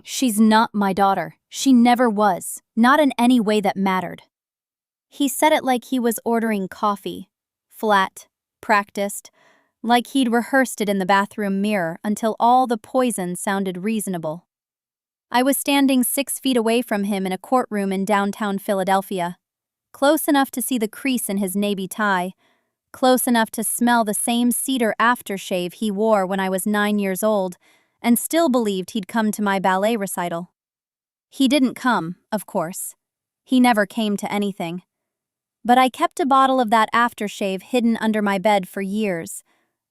She's not my daughter. She never was. Not in any way that mattered. He said it like he was ordering coffee. Flat, practiced, like he'd rehearsed it in the bathroom mirror until all the poison sounded reasonable. I was standing 6 feet away from him in a courtroom in downtown Philadelphia, close enough to see the crease in his navy tie, close enough to smell the same cedar aftershave he wore when I was 9 years old, and still believed he'd come to my ballet recital. He didn't come, of course. He never came to anything. But I kept a bottle of that aftershave hidden under my bed for years,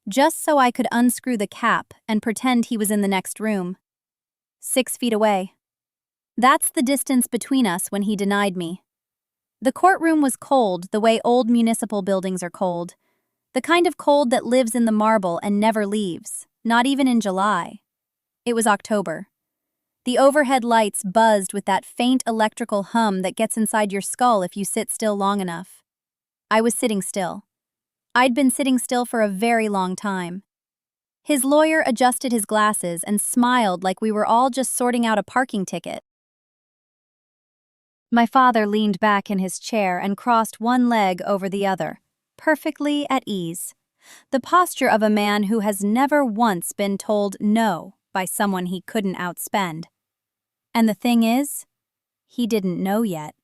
just so I could unscrew the cap and pretend he was in the next room. 6 feet away. That's the distance between us when he denied me. The courtroom was cold the way old municipal buildings are cold, the kind of cold that lives in the marble and never leaves, not even in July. It was October. The overhead lights buzzed with that faint electrical hum that gets inside your skull if you sit still long enough. I was sitting still. I'd been sitting still for a very long time. His lawyer adjusted his glasses and smiled like we were all just sorting out a parking ticket. My father leaned back in his chair and crossed one leg over the other, perfectly at ease. The posture of a man who has never once been told no by someone he couldn't outspend. And the thing is, he didn't know yet.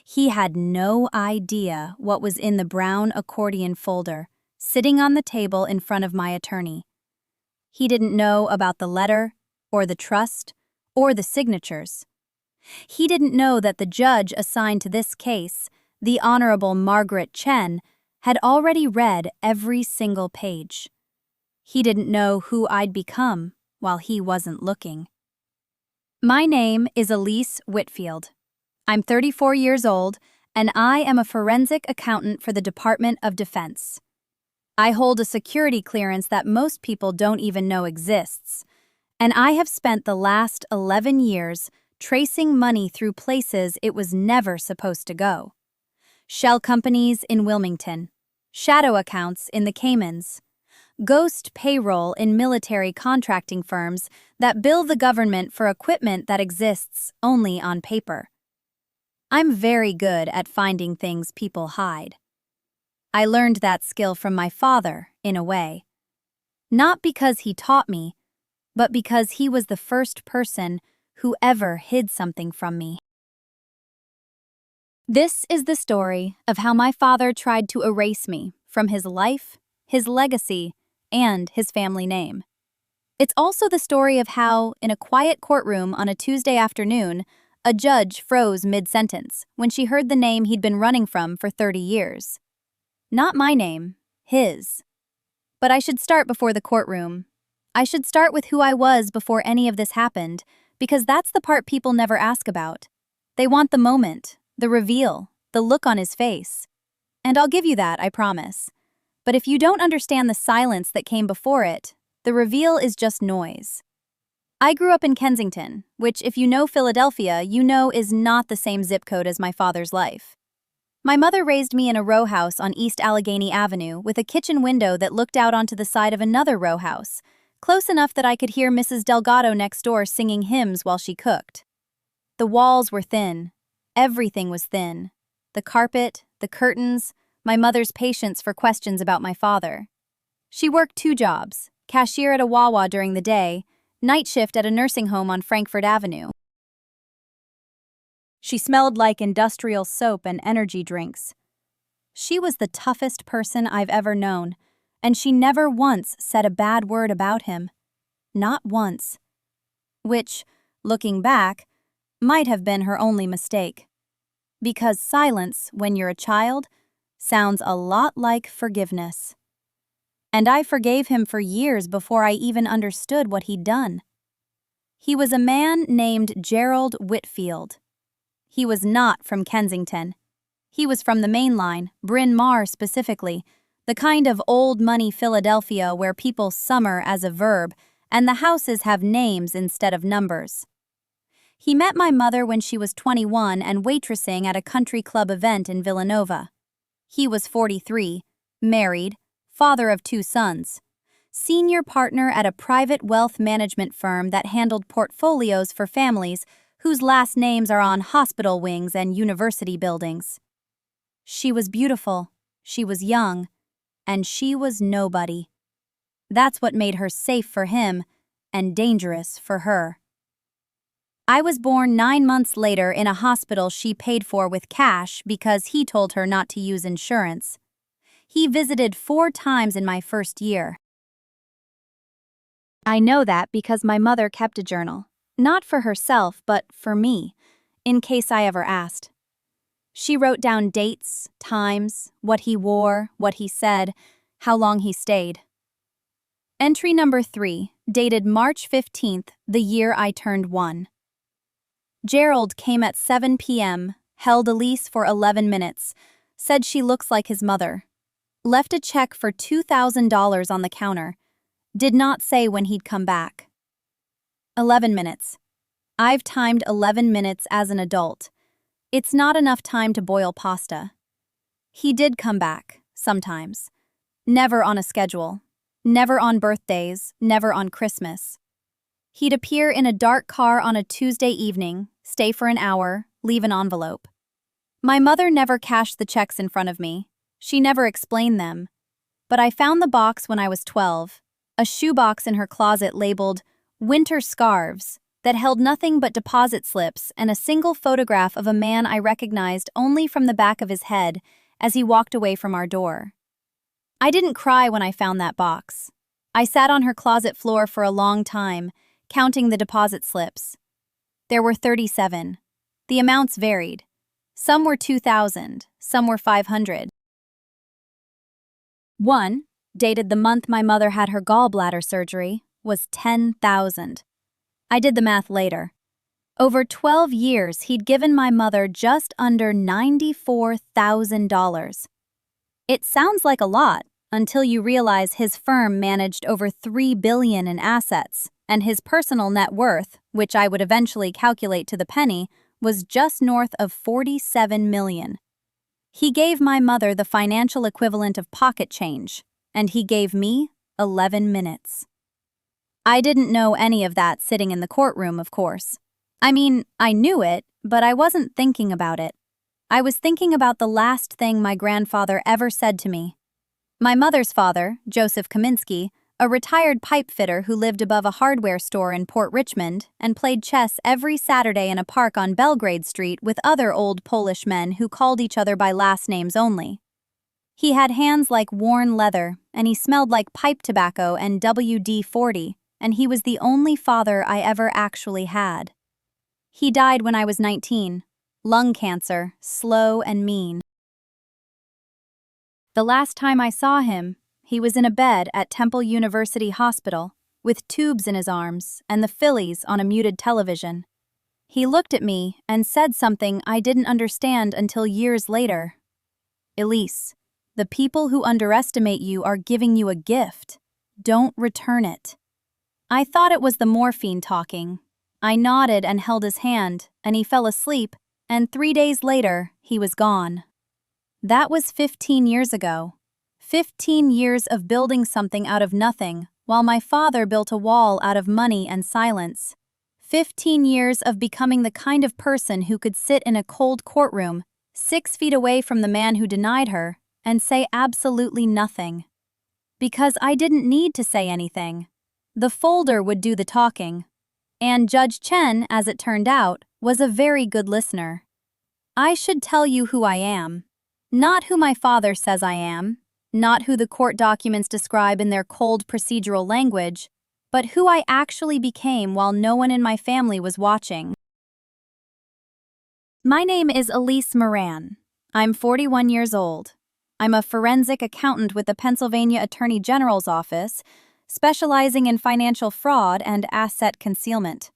He had no idea what was in the brown accordion folder, sitting on the table in front of my attorney. He didn't know about the letter, or the trust, or the signatures. He didn't know that the judge assigned to this case, the Honorable Margaret Chen, had already read every single page. He didn't know who I'd become while he wasn't looking. My name is Elise Whitfield. I'm 34 years old, and I am a forensic accountant for the Department of Defense. I hold a security clearance that most people don't even know exists, and I have spent the last 11 years tracing money through places it was never supposed to go. Shell companies in Wilmington, shadow accounts in the Caymans, ghost payroll in military contracting firms that bill the government for equipment that exists only on paper. I'm very good at finding things people hide. I learned that skill from my father, in a way. Not because he taught me, but because he was the first person who ever hid something from me. This is the story of how my father tried to erase me from his life, his legacy, and his family name. It's also the story of how, in a quiet courtroom on a Tuesday afternoon, a judge froze mid-sentence when she heard the name he'd been running from for 30 years. Not my name, his. But I should start before the courtroom. I should start with who I was before any of this happened, because that's the part people never ask about. They want the moment, the reveal, the look on his face. And I'll give you that, I promise. But if you don't understand the silence that came before it, the reveal is just noise. I grew up in Kensington, which, if you know Philadelphia, you know is not the same zip code as my father's life. My mother raised me in a row house on East Allegheny Avenue with a kitchen window that looked out onto the side of another row house, close enough that I could hear Mrs. Delgado next door singing hymns while she cooked. The walls were thin. Everything was thin. The carpet, the curtains, my mother's patience for questions about my father. She worked 2 jobs, cashier at a Wawa during the day, night shift at a nursing home on Frankfort Avenue. She smelled like industrial soap and energy drinks. She was the toughest person I've ever known, and she never once said a bad word about him. Not once. Which, looking back, might have been her only mistake. Because silence, when you're a child, sounds a lot like forgiveness. And I forgave him for years before I even understood what he'd done. He was a man named Gerald Whitfield. He was not from Kensington. He was from the main line, Bryn Mawr specifically, the kind of old money Philadelphia where people summer as a verb and the houses have names instead of numbers. He met my mother when she was 21 and waitressing at a country club event in Villanova. He was 43, married, father of 2 sons. senior partner at a private wealth management firm that handled portfolios for families whose last names are on hospital wings and university buildings. She was beautiful, she was young, and she was nobody. That's what made her safe for him and dangerous for her. I was born 9 months later in a hospital she paid for with cash because he told her not to use insurance. He visited 4 times in my first year. I know that because my mother kept a journal, not for herself but for me, in case I ever asked. She wrote down dates, times, what he wore, what he said, how long he stayed. Entry number 3, dated March 15th, the year I turned 1. Gerald came at 7 p.m., held Elise for 11 minutes, said she looks like his mother. Left a check for $2,000 on the counter. Did not say when he'd come back. 11 minutes. I've timed 11 minutes as an adult. It's not enough time to boil pasta. He did come back, sometimes. Never on a schedule. Never on birthdays, never on Christmas. He'd appear in a dark car on a Tuesday evening, stay for an hour, leave an envelope. My mother never cashed the checks in front of me. She never explained them. But I found the box when I was 12, a shoebox in her closet labeled "Winter Scarves" that held nothing but deposit slips and a single photograph of a man I recognized only from the back of his head as he walked away from our door. I didn't cry when I found that box. I sat on her closet floor for a long time, counting the deposit slips. There were 37. The amounts varied. Some were 2,000, some were 500. One, dated the month my mother had her gallbladder surgery, was 10,000. I did the math later. Over 12 years, he'd given my mother just under $94,000. It sounds like a lot until you realize his firm managed over $3 billion in assets, and his personal net worth, which I would eventually calculate to the penny, was just north of $47 million. He gave my mother the financial equivalent of pocket change, and he gave me 11 minutes. I didn't know any of that sitting in the courtroom, of course. I mean, I knew it, but I wasn't thinking about it. I was thinking about the last thing my grandfather ever said to me. My mother's father, Joseph Kaminsky, a retired pipe fitter who lived above a hardware store in Port Richmond and played chess every Saturday in a park on Belgrade Street with other old Polish men who called each other by last names only. He had hands like worn leather, and he smelled like pipe tobacco and WD-40, and he was the only father I ever actually had. He died when I was 19. Lung cancer, slow and mean. The last time I saw him, he was in a bed at Temple University Hospital, with tubes in his arms and the Phillies on a muted television. He looked at me and said something I didn't understand until years later. "Elise, the people who underestimate you are giving you a gift. Don't return it." I thought it was the morphine talking. I nodded and held his hand, and he fell asleep, and 3 days later, he was gone. That was 15 years ago. 15 years of building something out of nothing, while my father built a wall out of money and silence. 15 years of becoming the kind of person who could sit in a cold courtroom, 6 feet away from the man who denied her, and say absolutely nothing. Because I didn't need to say anything. The folder would do the talking. And Judge Chen, as it turned out, was a very good listener. I should tell you who I am. Not who my father says I am, not who the court documents describe in their cold procedural language, but who I actually became while no one in my family was watching. My name is Elise Moran. I'm 41 years old. I'm a forensic accountant with the Pennsylvania Attorney General's office, specializing in financial fraud and asset concealment.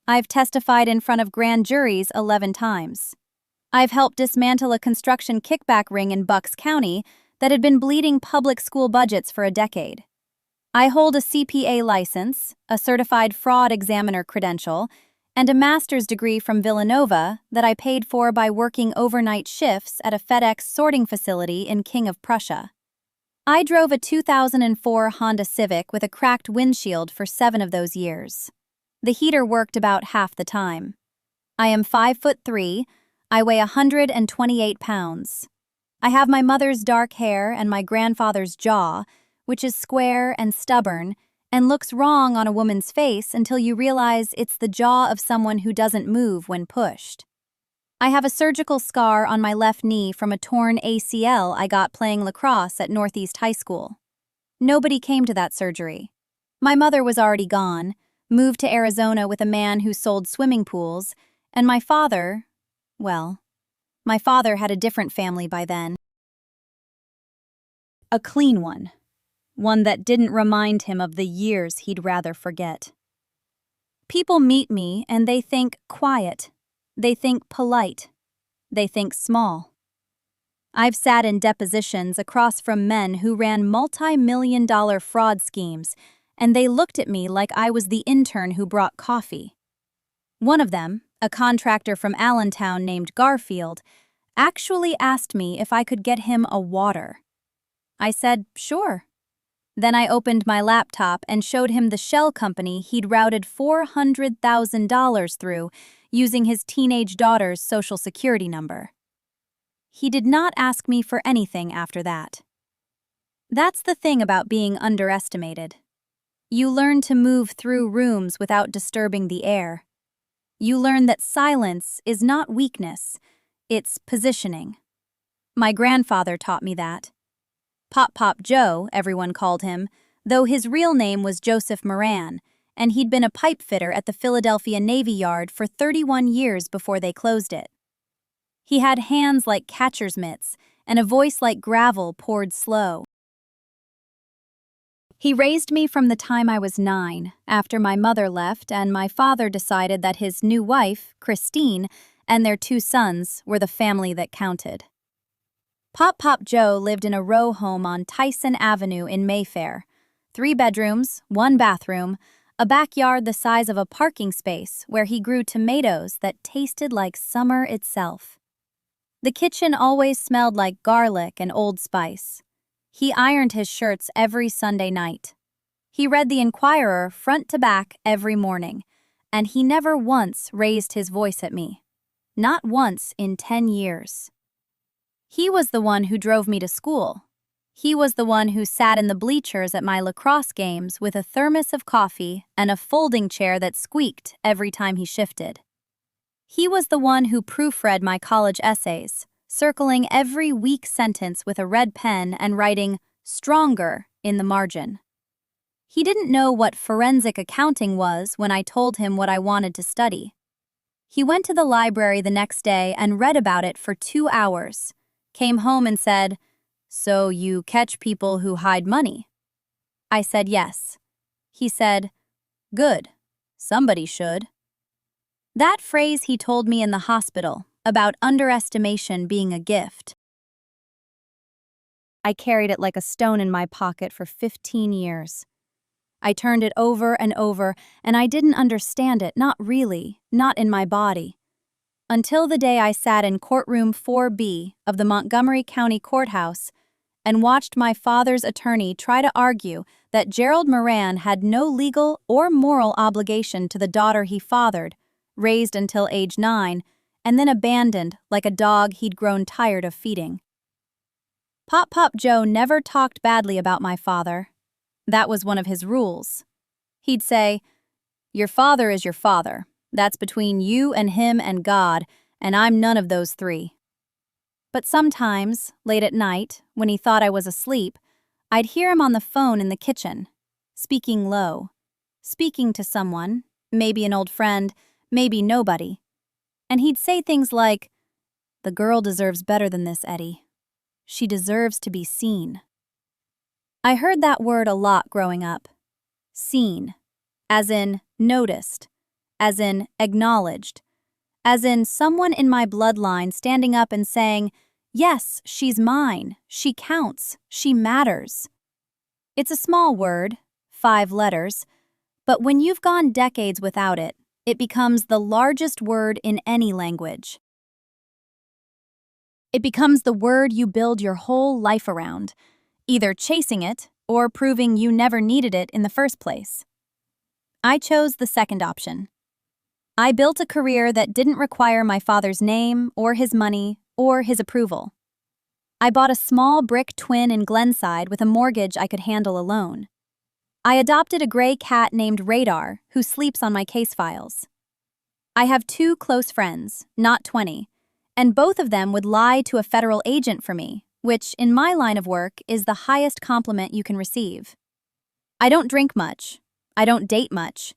I've testified in front of grand juries 11 times. I've helped dismantle a construction kickback ring in Bucks County that had been bleeding public school budgets for a decade. I hold a CPA license, a certified fraud examiner credential, and a master's degree from Villanova that I paid for by working overnight shifts at a FedEx sorting facility in King of Prussia. I drove a 2004 Honda Civic with a cracked windshield for 7 of those years. The heater worked about half the time. I am 5'3". I weigh 128 pounds. I have my mother's dark hair and my grandfather's jaw, which is square and stubborn, and looks wrong on a woman's face until you realize it's the jaw of someone who doesn't move when pushed. I have a surgical scar on my left knee from a torn ACL I got playing lacrosse at Northeast High School. Nobody came to that surgery. My mother was already gone, moved to Arizona with a man who sold swimming pools, and my father had a different family by then. A clean one. One that didn't remind him of the years he'd rather forget. People meet me and they think quiet. They think polite. They think small. I've sat in depositions across from men who ran multi-million-dollar fraud schemes, and they looked at me like I was the intern who brought coffee. One of them, a contractor from Allentown named Garfield, actually asked me if I could get him a water. I said, sure. Then I opened my laptop and showed him the shell company he'd routed $400,000 through using his teenage daughter's social security number. He did not ask me for anything after that. That's the thing about being underestimated. You learn to move through rooms without disturbing the air. You learn that silence is not weakness, it's positioning. My grandfather taught me that. Pop Joe, everyone called him, though his real name was Joseph Moran, and he'd been a pipe fitter at the Philadelphia Navy Yard for 31 years before they closed it. He had hands like catcher's mitts and a voice like gravel poured slow. He raised me from the time I was 9, after my mother left and my father decided that his new wife, Christine, and their 2 sons were the family that counted. Pop Joe lived in a row home on Tyson Avenue in Mayfair. 3 bedrooms, 1 bathroom, a backyard the size of a parking space where he grew tomatoes that tasted like summer itself. The kitchen always smelled like garlic and Old Spice. He ironed his shirts every Sunday night. He read the Inquirer front to back every morning, and he never once raised his voice at me. Not once in 10 years. He was the one who drove me to school. He was the one who sat in the bleachers at my lacrosse games with a thermos of coffee and a folding chair that squeaked every time he shifted. He was the one who proofread my college essays, circling every weak sentence with a red pen and writing "stronger" in the margin. He didn't know what forensic accounting was when I told him what I wanted to study. He went to the library the next day and read about it for 2 hours. Came home and said, "So you catch people who hide money?" I said yes. He said, "Good. Somebody should." That phrase he told me in the hospital about underestimation being a gift. I carried it like a stone in my pocket for 15 years. I turned it over and over, and I didn't understand it, not really, not in my body. Until the day I sat in courtroom 4B of the Montgomery County Courthouse and watched my father's attorney try to argue that Gerald Moran had no legal or moral obligation to the daughter he fathered, raised until age 9, and then abandoned like a dog he'd grown tired of feeding. Pop Joe never talked badly about my father. That was one of his rules. He'd say, "Your father is your father. That's between you and him and God, and I'm none of those 3. But sometimes, late at night, when he thought I was asleep, I'd hear him on the phone in the kitchen, speaking low, speaking to someone, maybe an old friend, maybe nobody. And he'd say things like, "The girl deserves better than this, Eddie. She deserves to be seen." I heard that word a lot growing up. Seen, as in noticed, as in acknowledged, as in someone in my bloodline standing up and saying, "Yes, she's mine, she counts, she matters." It's a small word, 5 letters, but when you've gone decades without it, it becomes the largest word in any language. It becomes the word you build your whole life around. either chasing it or proving you never needed it in the first place. I chose the second option. I built a career that didn't require my father's name or his money or his approval. I bought a small brick twin in Glenside with a mortgage I could handle alone. I adopted a gray cat named Radar, who sleeps on my case files. I have 2 close friends, not 20, and both of them would lie to a federal agent for me, which, in my line of work, is the highest compliment you can receive. I don't drink much. I don't date much.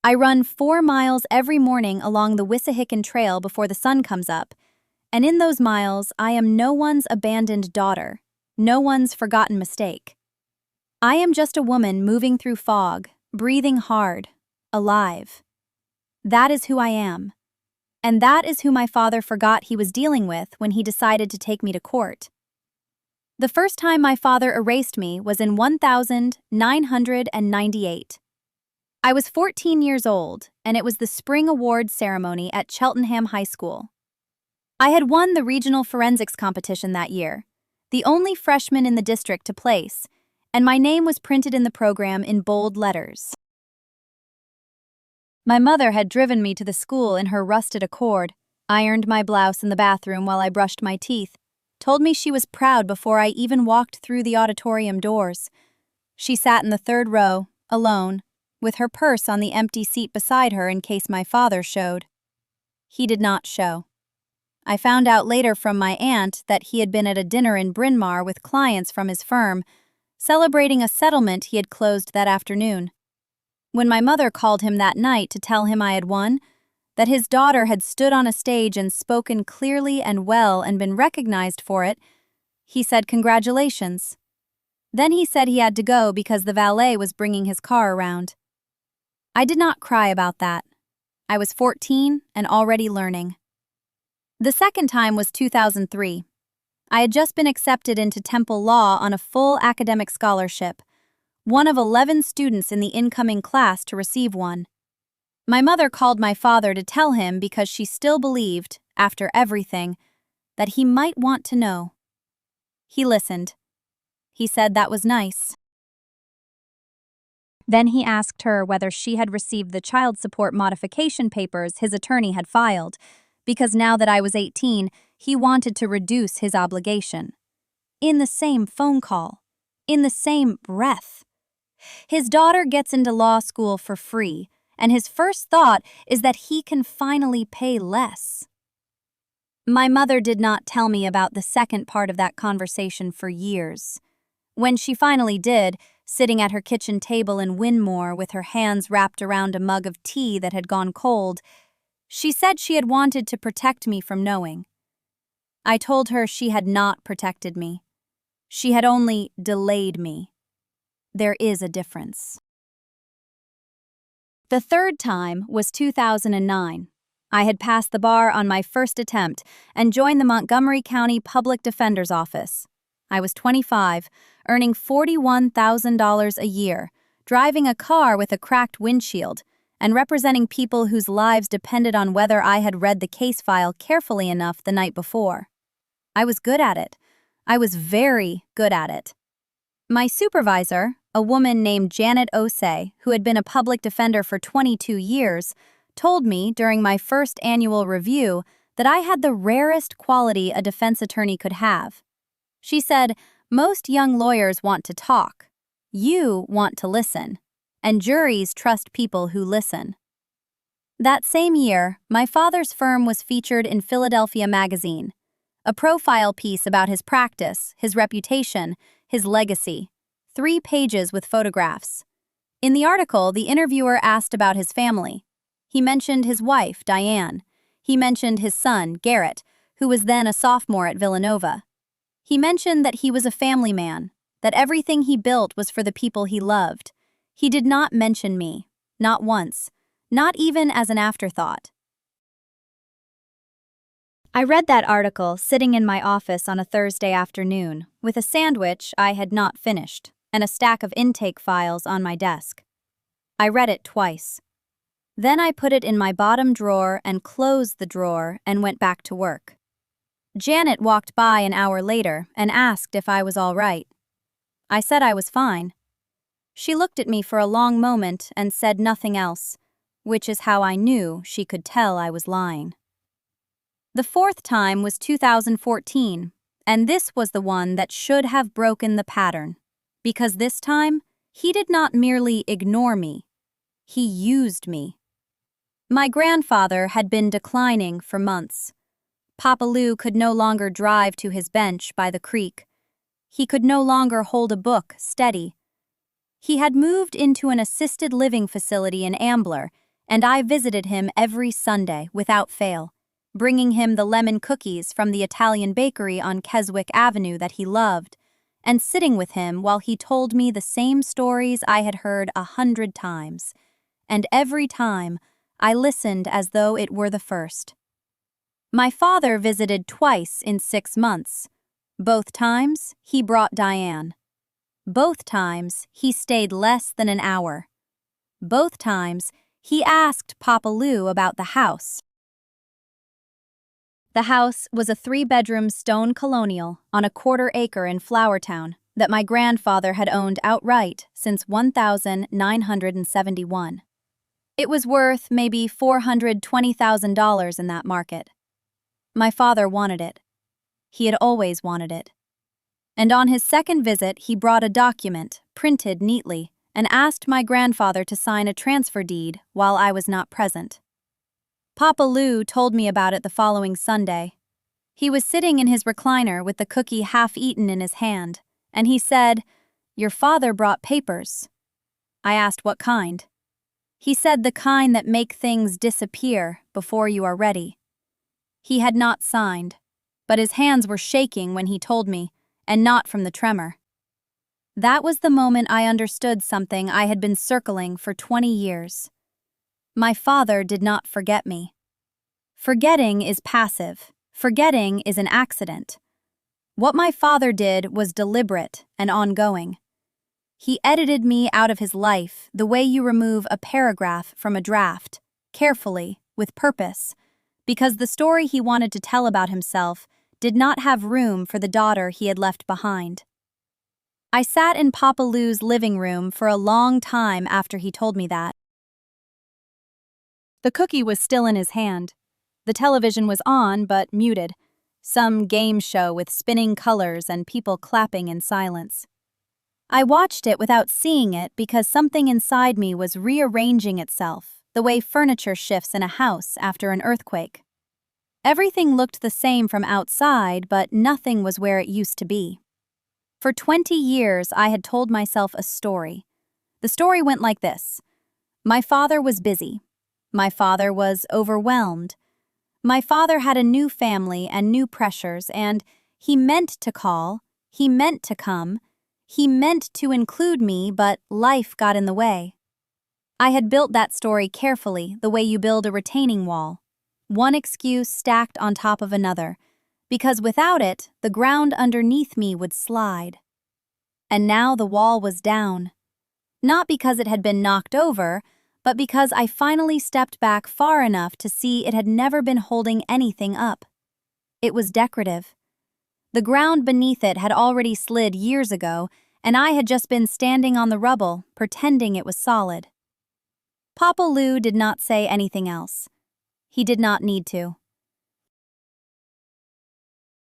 I run 4 miles every morning along the Wissahickon Trail before the sun comes up, and in those miles, I am no one's abandoned daughter, no one's forgotten mistake. I am just a woman moving through fog, breathing hard, alive. That is who I am. And that is who my father forgot he was dealing with when he decided to take me to court. The first time my father erased me was in 1998. I was 14 years old, and it was the spring awards ceremony at Cheltenham High School. I had won the regional forensics competition that year, the only freshman in the district to place, and my name was printed in the program in bold letters. My mother had driven me to the school in her rusted Accord, ironed my blouse in the bathroom while I brushed my teeth, told me she was proud before I even walked through the auditorium doors. She sat in the 3rd row, alone, with her purse on the empty seat beside her in case my father showed. He did not show. I found out later from my aunt that he had been at a dinner in Bryn Mawr with clients from his firm, celebrating a settlement he had closed that afternoon. When my mother called him that night to tell him I had won, that his daughter had stood on a stage and spoken clearly and well and been recognized for it, he said congratulations. Then he said he had to go because the valet was bringing his car around. I did not cry about that. I was 14 and already learning. The second time was 2003. I had just been accepted into Temple Law on a full academic scholarship, one of 11 students in the incoming class to receive one. My mother called my father to tell him because she still believed, after everything, that he might want to know. He listened. He said that was nice. Then he asked her whether she had received the child support modification papers his attorney had filed, because now that I was 18, he wanted to reduce his obligation. In the same phone call. In the same breath. His daughter gets into law school for free, and his first thought is that he can finally pay less. My mother did not tell me about the second part of that conversation for years. When she finally did, sitting at her kitchen table in Winmore with her hands wrapped around a mug of tea that had gone cold, she said she had wanted to protect me from knowing. I told her she had not protected me. She had only delayed me. There is a difference. The third time was 2009. I had passed the bar on my first attempt and joined the Montgomery County Public Defender's Office. I was 25, earning $41,000 a year, driving a car with a cracked windshield, and representing people whose lives depended on whether I had read the case file carefully enough the night before. I was good at it. I was very good at it. My supervisor, a woman named Janet Osei, who had been a public defender for 22 years, told me during my first annual review that I had the rarest quality a defense attorney could have. She said, "Most young lawyers want to talk. You want to listen, and juries trust people who listen." That same year, my father's firm was featured in Philadelphia Magazine, a profile piece about his practice, his reputation, his legacy, 3 pages with photographs. In the article, the interviewer asked about his family. He mentioned his wife, Diane. He mentioned his son, Garrett, who was then a sophomore at Villanova. He mentioned that he was a family man, that everything he built was for the people he loved. He did not mention me, not once, not even as an afterthought. I read that article sitting in my office on a Thursday afternoon, with a sandwich I had not finished, and a stack of intake files on my desk. I read it twice. Then I put it in my bottom drawer and closed the drawer and went back to work. Janet walked by an hour later and asked if I was all right. I said I was fine. She looked at me for a long moment and said nothing else, which is how I knew she could tell I was lying. The fourth time was 2014, and this was the one that should have broken the pattern, because this time, he did not merely ignore me, he used me. My grandfather had been declining for months. Papa Lou could no longer drive to his bench by the creek. He could no longer hold a book steady. He had moved into an assisted living facility in Ambler, and I visited him every Sunday without fail, bringing him the lemon cookies from the Italian bakery on Keswick Avenue that he loved, and sitting with him while he told me the same stories I had heard 100 times. And every time, I listened as though it were the first. My father visited twice in 6 months. Both times, he brought Diane. Both times, he stayed less than an hour. Both times, he asked Papa Lou about the house. The house was a 3-bedroom stone colonial on a 1/4 acre in Flowertown that my grandfather had owned outright since 1971. It was worth maybe $420,000 in that market. My father wanted it. He had always wanted it. And on his second visit, he brought a document, printed neatly, and asked my grandfather to sign a transfer deed while I was not present. Papa Lou told me about it the following Sunday. He was sitting in his recliner with the cookie half-eaten in his hand, and he said, "Your father brought papers." I asked what kind. He said the kind that make things disappear before you are ready. He had not signed, but his hands were shaking when he told me, and not from the tremor. That was the moment I understood something I had been circling for 20 years. My father did not forget me. Forgetting is passive. Forgetting is an accident. What my father did was deliberate and ongoing. He edited me out of his life the way you remove a paragraph from a draft, carefully, with purpose, because the story he wanted to tell about himself did not have room for the daughter he had left behind. I sat in Papa Lou's living room for a long time after he told me that. The cookie was still in his hand. The television was on, but muted. Some game show with spinning colors and people clapping in silence. I watched it without seeing it because something inside me was rearranging itself, the way furniture shifts in a house after an earthquake. Everything looked the same from outside, but nothing was where it used to be. For 20 years, I had told myself a story. The story went like this. My father was busy. My father was overwhelmed. My father had a new family and new pressures, and he meant to call, he meant to come, he meant to include me, but life got in the way. I had built that story carefully, the way you build a retaining wall. One excuse stacked on top of another, because without it, the ground underneath me would slide. And now the wall was down. Not because it had been knocked over, but because I finally stepped back far enough to see it had never been holding anything up. It was decorative. The ground beneath it had already slid years ago, and I had just been standing on the rubble, pretending it was solid. Papa Lou did not say anything else. He did not need to.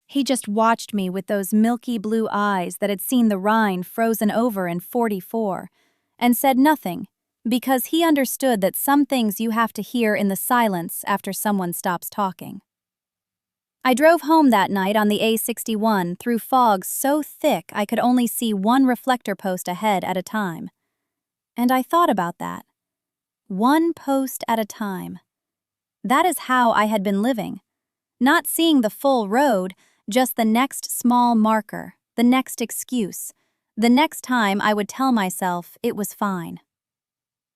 He just watched me with those milky blue eyes that had seen the Rhine frozen over in '44, and said nothing, because he understood that some things you have to hear in the silence after someone stops talking. I drove home that night on the A61 through fog so thick I could only see one reflector post ahead at a time. And I thought about that. One post at a time. That is how I had been living. Not seeing the full road, just the next small marker, the next excuse, the next time I would tell myself it was fine.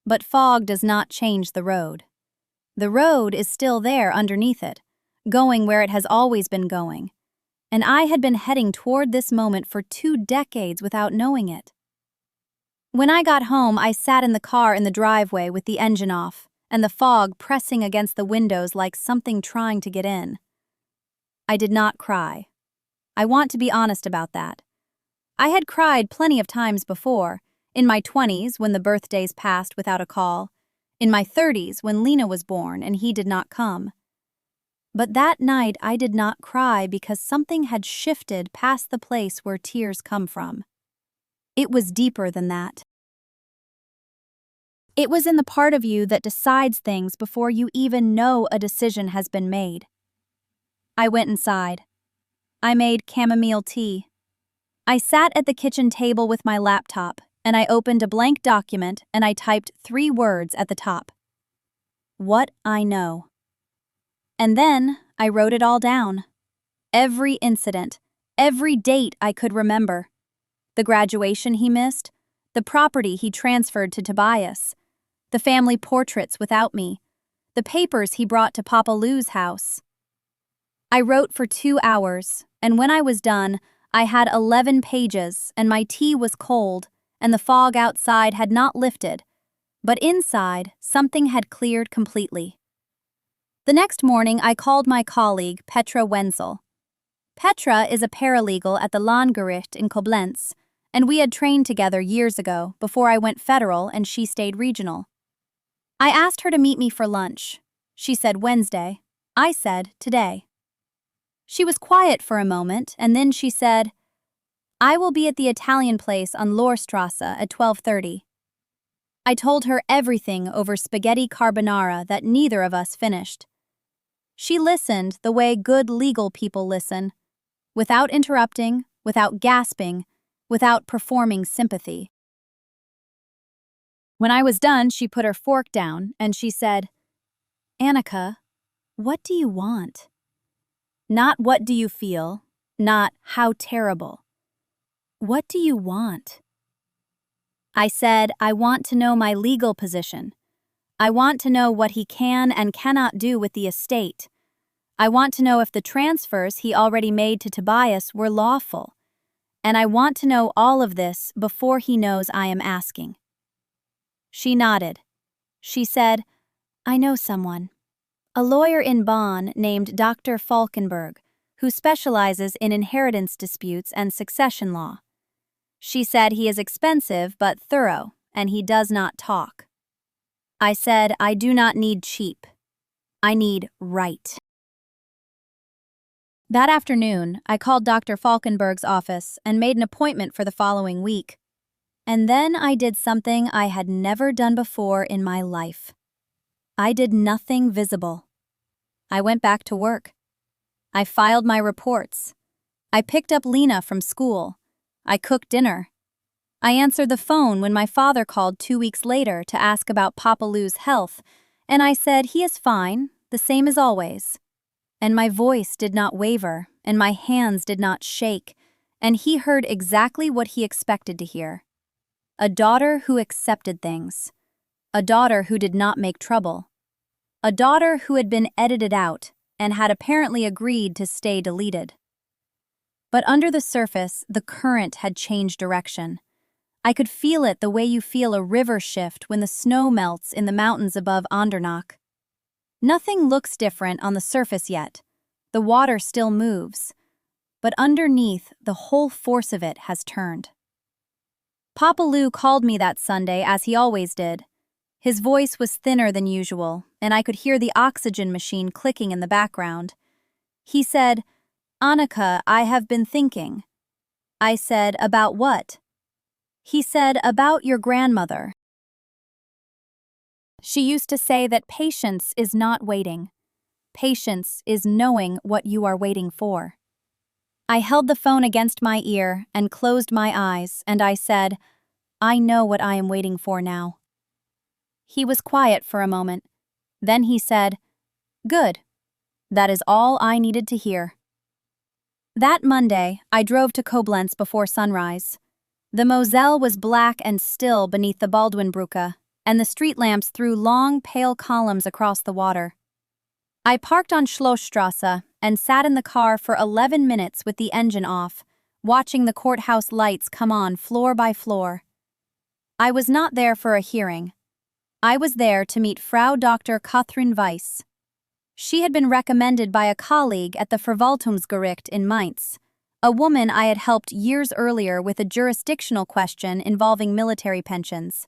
But fog does not change the road. The road is still there underneath it, going where it has always been going. And I had been heading toward this moment for 2 decades without knowing it. When I got home, I sat in the car in the driveway with the engine off, and the fog pressing against the windows like something trying to get in. I did not cry. I want to be honest about that. I had cried plenty of times before, in my 20s when the birthdays passed without a call, in my 30s when Lena was born and he did not come. But that night I did not cry because something had shifted past the place where tears come from. It was deeper than that. It was in the part of you that decides things before you even know a decision has been made. I went inside. I made chamomile tea. I sat at the kitchen table with my laptop, and I opened a blank document and I typed 3 words at the top. What I know. And then I wrote it all down. Every incident, every date I could remember. The graduation he missed, the property he transferred to Tobias, the family portraits without me, the papers he brought to Papa Lou's house. I wrote for 2 hours, and when I was done, I had 11 pages, and my tea was cold, and the fog outside had not lifted, but inside, something had cleared completely. The next morning, I called my colleague, Petra Wenzel. Petra is a paralegal at the Landgericht in Koblenz, and we had trained together years ago before I went federal and she stayed regional. I asked her to meet me for lunch. She said Wednesday. I said today. She was quiet for a moment, and then she said, I will be at the Italian place on Lohrstrasse at 12:30. I told her everything over spaghetti carbonara that neither of us finished. She listened the way good legal people listen, without interrupting, without gasping, without performing sympathy. When I was done, she put her fork down and she said, Annika, what do you want? Not what do you feel, not how terrible. What do you want? I said, I want to know my legal position. I want to know what he can and cannot do with the estate. I want to know if the transfers he already made to Tobias were lawful. And I want to know all of this before he knows I am asking. She nodded. She said, I know someone. A lawyer in Bonn named Dr. Falkenberg, who specializes in inheritance disputes and succession law. She said he is expensive but thorough, and he does not talk. I said, I do not need cheap. I need right. That afternoon, I called Dr. Falkenberg's office and made an appointment for the following week. And then I did something I had never done before in my life. I did nothing visible. I went back to work. I filed my reports. I picked up Lena from school. I cooked dinner. I answered the phone when my father called 2 weeks later to ask about Papa Lou's health, and I said he is fine, the same as always. And my voice did not waver, and my hands did not shake, and he heard exactly what he expected to hear. A daughter who accepted things. A daughter who did not make trouble. A daughter who had been edited out and had apparently agreed to stay deleted. But under the surface, the current had changed direction. I could feel it the way you feel a river shift when the snow melts in the mountains above Andernach. Nothing looks different on the surface yet. The water still moves. But underneath, the whole force of it has turned. Papa Lou called me that Sunday as he always did. His voice was thinner than usual, and I could hear the oxygen machine clicking in the background. He said, Annika, I have been thinking. I said, about what? He said, about your grandmother. She used to say that patience is not waiting. Patience is knowing what you are waiting for. I held the phone against my ear and closed my eyes, and I said, I know what I am waiting for now. He was quiet for a moment. Then he said, Good. That is all I needed to hear. That Monday, I drove to Koblenz before sunrise. The Moselle was black and still beneath the Baldwinbrücke, and the street lamps threw long, pale columns across the water. I parked on Schlossstrasse and sat in the car for 11 minutes with the engine off, watching the courthouse lights come on floor by floor. I was not there for a hearing. I was there to meet Frau Dr. Kathryn Weiss. She had been recommended by a colleague at the Verwaltungsgericht in Mainz, a woman I had helped years earlier with a jurisdictional question involving military pensions.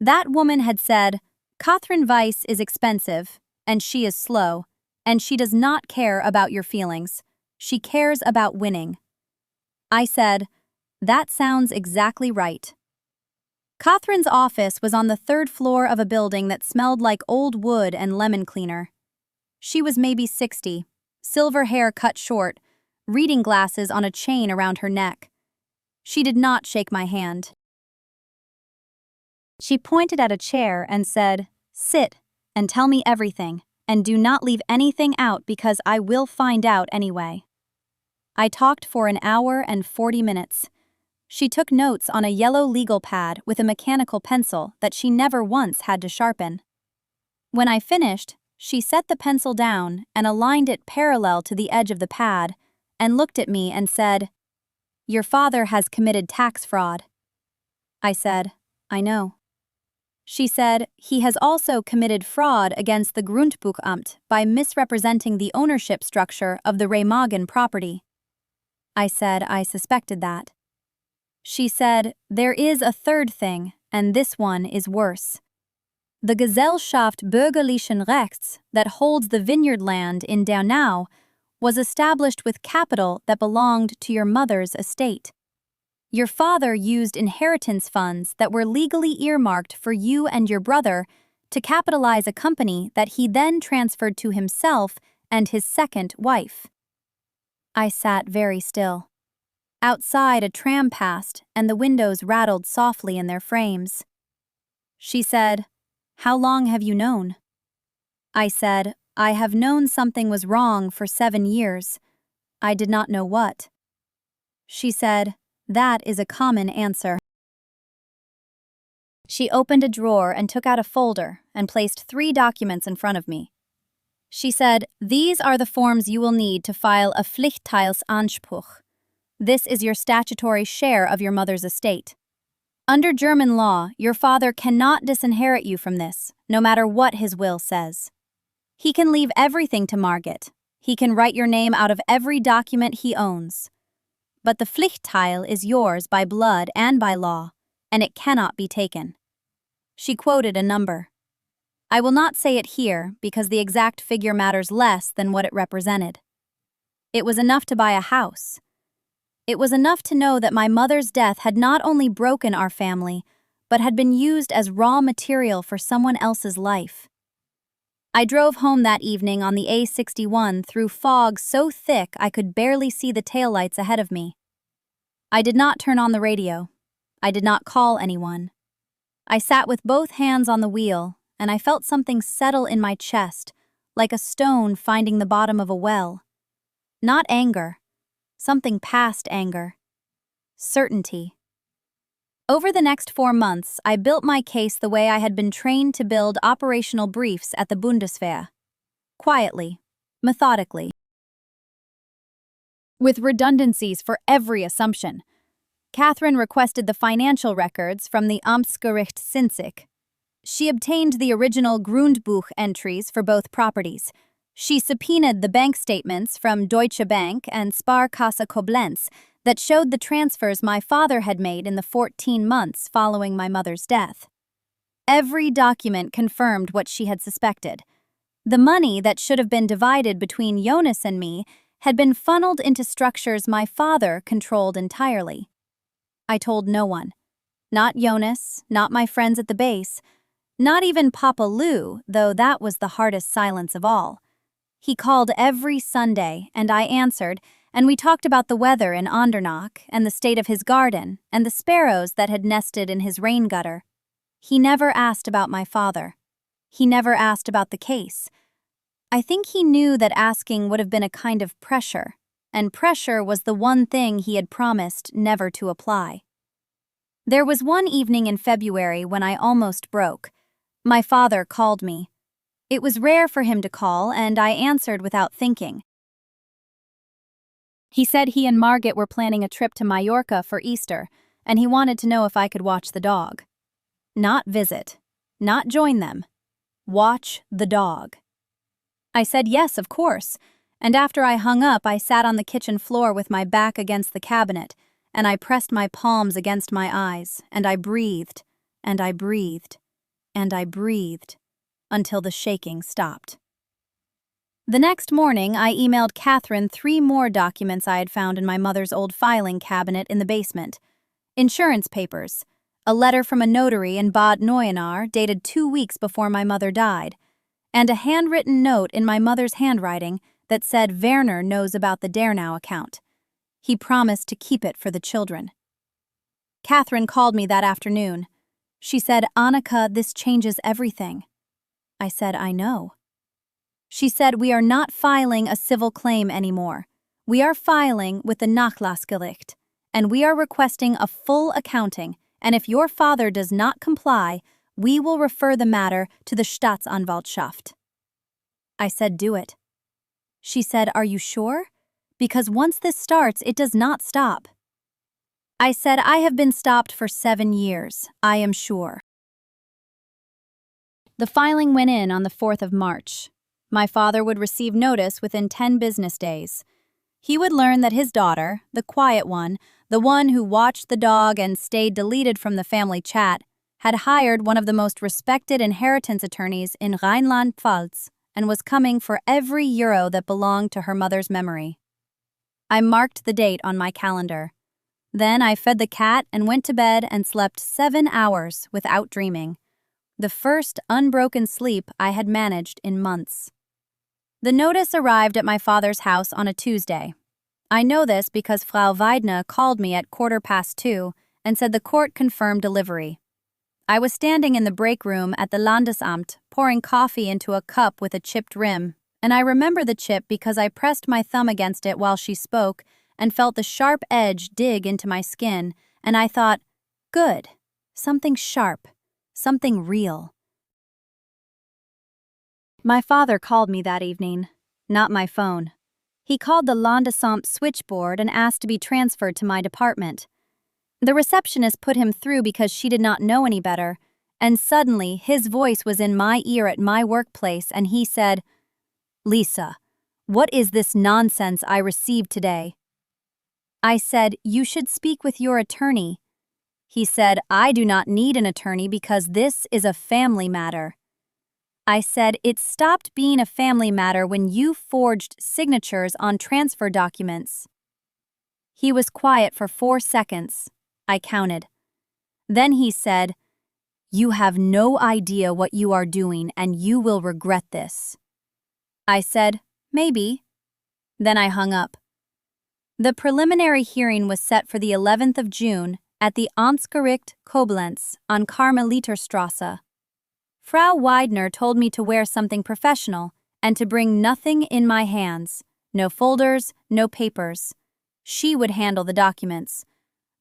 That woman had said, "Catherine Weiss is expensive, and she is slow, and she does not care about your feelings. She cares about winning." I said, "That sounds exactly right." Catherine's office was on the third floor of a building that smelled like old wood and lemon cleaner. She was maybe 60, silver hair cut short, reading glasses on a chain around her neck. She did not shake my hand. She pointed at a chair and said, "Sit and tell me everything, and do not leave anything out because I will find out anyway." I talked for an hour and 40 minutes. She took notes on a yellow legal pad with a mechanical pencil that she never once had to sharpen. When I finished, she set the pencil down and aligned it parallel to the edge of the pad and looked at me and said, "Your father has committed tax fraud." I said, "I know." She said, "He has also committed fraud against the Grundbuchamt by misrepresenting the ownership structure of the Remagen property." I said I suspected that. She said, "There is a third thing, and this one is worse. The Gesellschaft Bürgerlichen Rechts that holds the vineyard land in Downau was established with capital that belonged to your mother's estate. Your father used inheritance funds that were legally earmarked for you and your brother to capitalize a company that he then transferred to himself and his second wife." I sat very still. Outside, a tram passed, and the windows rattled softly in their frames. She said, "How long have you known?" I said, "I have known something was wrong for 7 years. I did not know what." She said, "That is a common answer." She opened a drawer and took out a folder and placed 3 documents in front of me. She said, "These are the forms you will need to file a Pflichtteilsanspruch. This is your statutory share of your mother's estate. Under German law, your father cannot disinherit you from this, no matter what his will says. He can leave everything to Margit. He can write your name out of every document he owns. But the Pflichtteil is yours by blood and by law, and it cannot be taken." She quoted a number. I will not say it here because the exact figure matters less than what it represented. It was enough to buy a house. It was enough to know that my mother's death had not only broken our family, but had been used as raw material for someone else's life. I drove home that evening on the A61 through fog so thick I could barely see the taillights ahead of me. I did not turn on the radio. I did not call anyone. I sat with both hands on the wheel, and I felt something settle in my chest, like a stone finding the bottom of a well. Not anger. Something past anger. Certainty. Over the next 4 months, I built my case the way I had been trained to build operational briefs at the Bundeswehr. Quietly, methodically. With redundancies for every assumption. Catherine requested the financial records from the Amtsgericht Sinzig. She obtained the original Grundbuch entries for both properties. She subpoenaed the bank statements from Deutsche Bank and Sparkasse Koblenz that showed the transfers my father had made in the 14 months following my mother's death. Every document confirmed what she had suspected. The money that should have been divided between Jonas and me had been funneled into structures my father controlled entirely. I told no one. Not Jonas, not my friends at the base, not even Papa Lou, though that was the hardest silence of all. He called every Sunday, and I answered, and we talked about the weather in Andernach and the state of his garden and the sparrows that had nested in his rain gutter. He never asked about my father. He never asked about the case. I think he knew that asking would have been a kind of pressure, and pressure was the one thing he had promised never to apply. There was one evening in February when I almost broke. My father called me. It was rare for him to call, and I answered without thinking. He said he and Margit were planning a trip to Mallorca for Easter, and he wanted to know if I could watch the dog. Not visit. Not join them. Watch the dog. I said yes, of course, And after I hung up, I sat on the kitchen floor with my back against the cabinet, and I pressed my palms against my eyes, and I breathed, and I breathed, and I breathed, until the shaking stopped. The next morning, I emailed Catherine 3 more documents I had found in my mother's old filing cabinet in the basement. Insurance papers, a letter from a notary in Bad Neuenahr dated 2 weeks before my mother died, and a handwritten note in my mother's handwriting that said Werner knows about the Dernau account. He promised to keep it for the children. Catherine called me that afternoon. She said, "Annika, this changes everything." I said, "I know." She said, "We are not filing a civil claim anymore. We are filing with the Nachlassgericht, and we are requesting a full accounting, and if your father does not comply, we will refer the matter to the Staatsanwaltschaft." I said, "Do it." She said, "Are you sure? Because once this starts, it does not stop." I said, "I have been stopped for 7 years. I am sure." The filing went in on the 4th of March. My father would receive notice within 10 business days. He would learn that his daughter, the quiet one, the one who watched the dog and stayed deleted from the family chat, had hired one of the most respected inheritance attorneys in Rhineland-Pfalz and was coming for every euro that belonged to her mother's memory. I marked the date on my calendar. Then I fed the cat and went to bed and slept 7 hours without dreaming. The first unbroken sleep I had managed in months. The notice arrived at my father's house on a Tuesday. I know this because Frau Weidner called me at 2:15 and said the court confirmed delivery. I was standing in the break room at the Landesamt, pouring coffee into a cup with a chipped rim, and I remember the chip because I pressed my thumb against it while she spoke and felt the sharp edge dig into my skin, and I thought, good, something sharp, something real. My father called me that evening, not my phone. He called the Landesamt switchboard and asked to be transferred to my department. The receptionist put him through because she did not know any better, and suddenly his voice was in my ear at my workplace and he said, "Lisa, what is this nonsense I received today?" I said, "You should speak with your attorney." He said, "I do not need an attorney because this is a family matter." I said, "It stopped being a family matter when you forged signatures on transfer documents." He was quiet for 4 seconds. I counted. Then he said, "You have no idea what you are doing and you will regret this." I said, "Maybe." Then I hung up. The preliminary hearing was set for the 11th of June at the Amtsgericht Koblenz on Karmeliterstrasse. Frau Weidner told me to wear something professional and to bring nothing in my hands, no folders, no papers. She would handle the documents.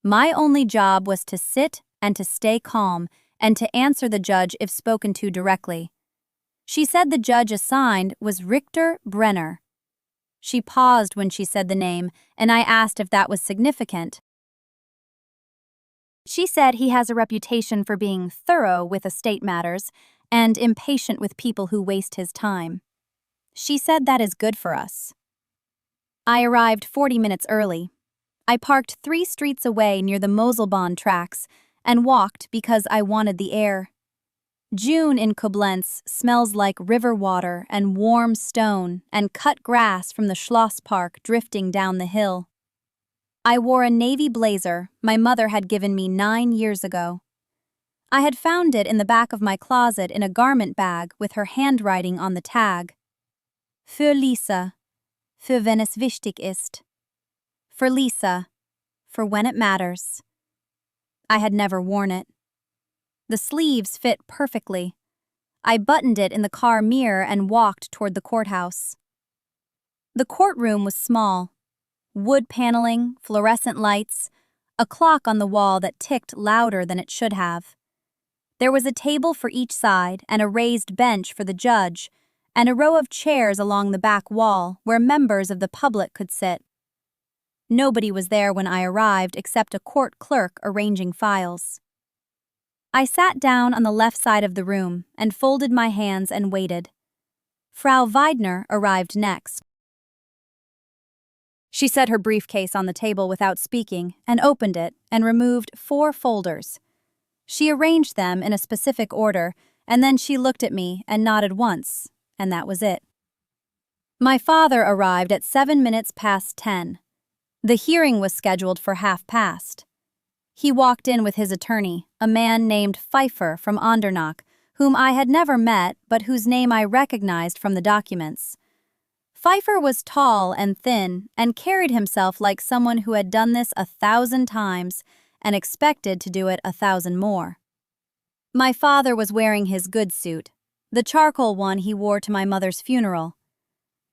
My only job was to sit and to stay calm and to answer the judge if spoken to directly. She said the judge assigned was Richter Brenner. She paused when she said the name, and I asked if that was significant. She said he has a reputation for being thorough with estate matters and impatient with people who waste his time. She said that is good for us. I arrived 40 minutes early. I parked 3 streets away near the Moselbahn tracks and walked because I wanted the air. June in Koblenz smells like river water and warm stone and cut grass from the Schlosspark drifting down the hill. I wore a navy blazer my mother had given me 9 years ago. I had found it in the back of my closet in a garment bag with her handwriting on the tag. Für Lisa, für wenn es wichtig ist. For Lisa, for when it matters. I had never worn it. The sleeves fit perfectly. I buttoned it in the car mirror and walked toward the courthouse. The courtroom was small. Wood paneling, fluorescent lights, a clock on the wall that ticked louder than it should have. There was a table for each side and a raised bench for the judge, and a row of chairs along the back wall where members of the public could sit. Nobody was there when I arrived except a court clerk arranging files. I sat down on the left side of the room and folded my hands and waited. Frau Weidner arrived next. She set her briefcase on the table without speaking and opened it and removed 4 folders. She arranged them in a specific order, and then she looked at me and nodded once, and that was it. My father arrived at 7 minutes past 10. The hearing was scheduled for 1:30. He walked in with his attorney, a man named Pfeiffer from Andernach, whom I had never met but whose name I recognized from the documents. Pfeiffer was tall and thin and carried himself like someone who had done this 1,000 times and expected to do it 1,000 more. My father was wearing his good suit, the charcoal one he wore to my mother's funeral.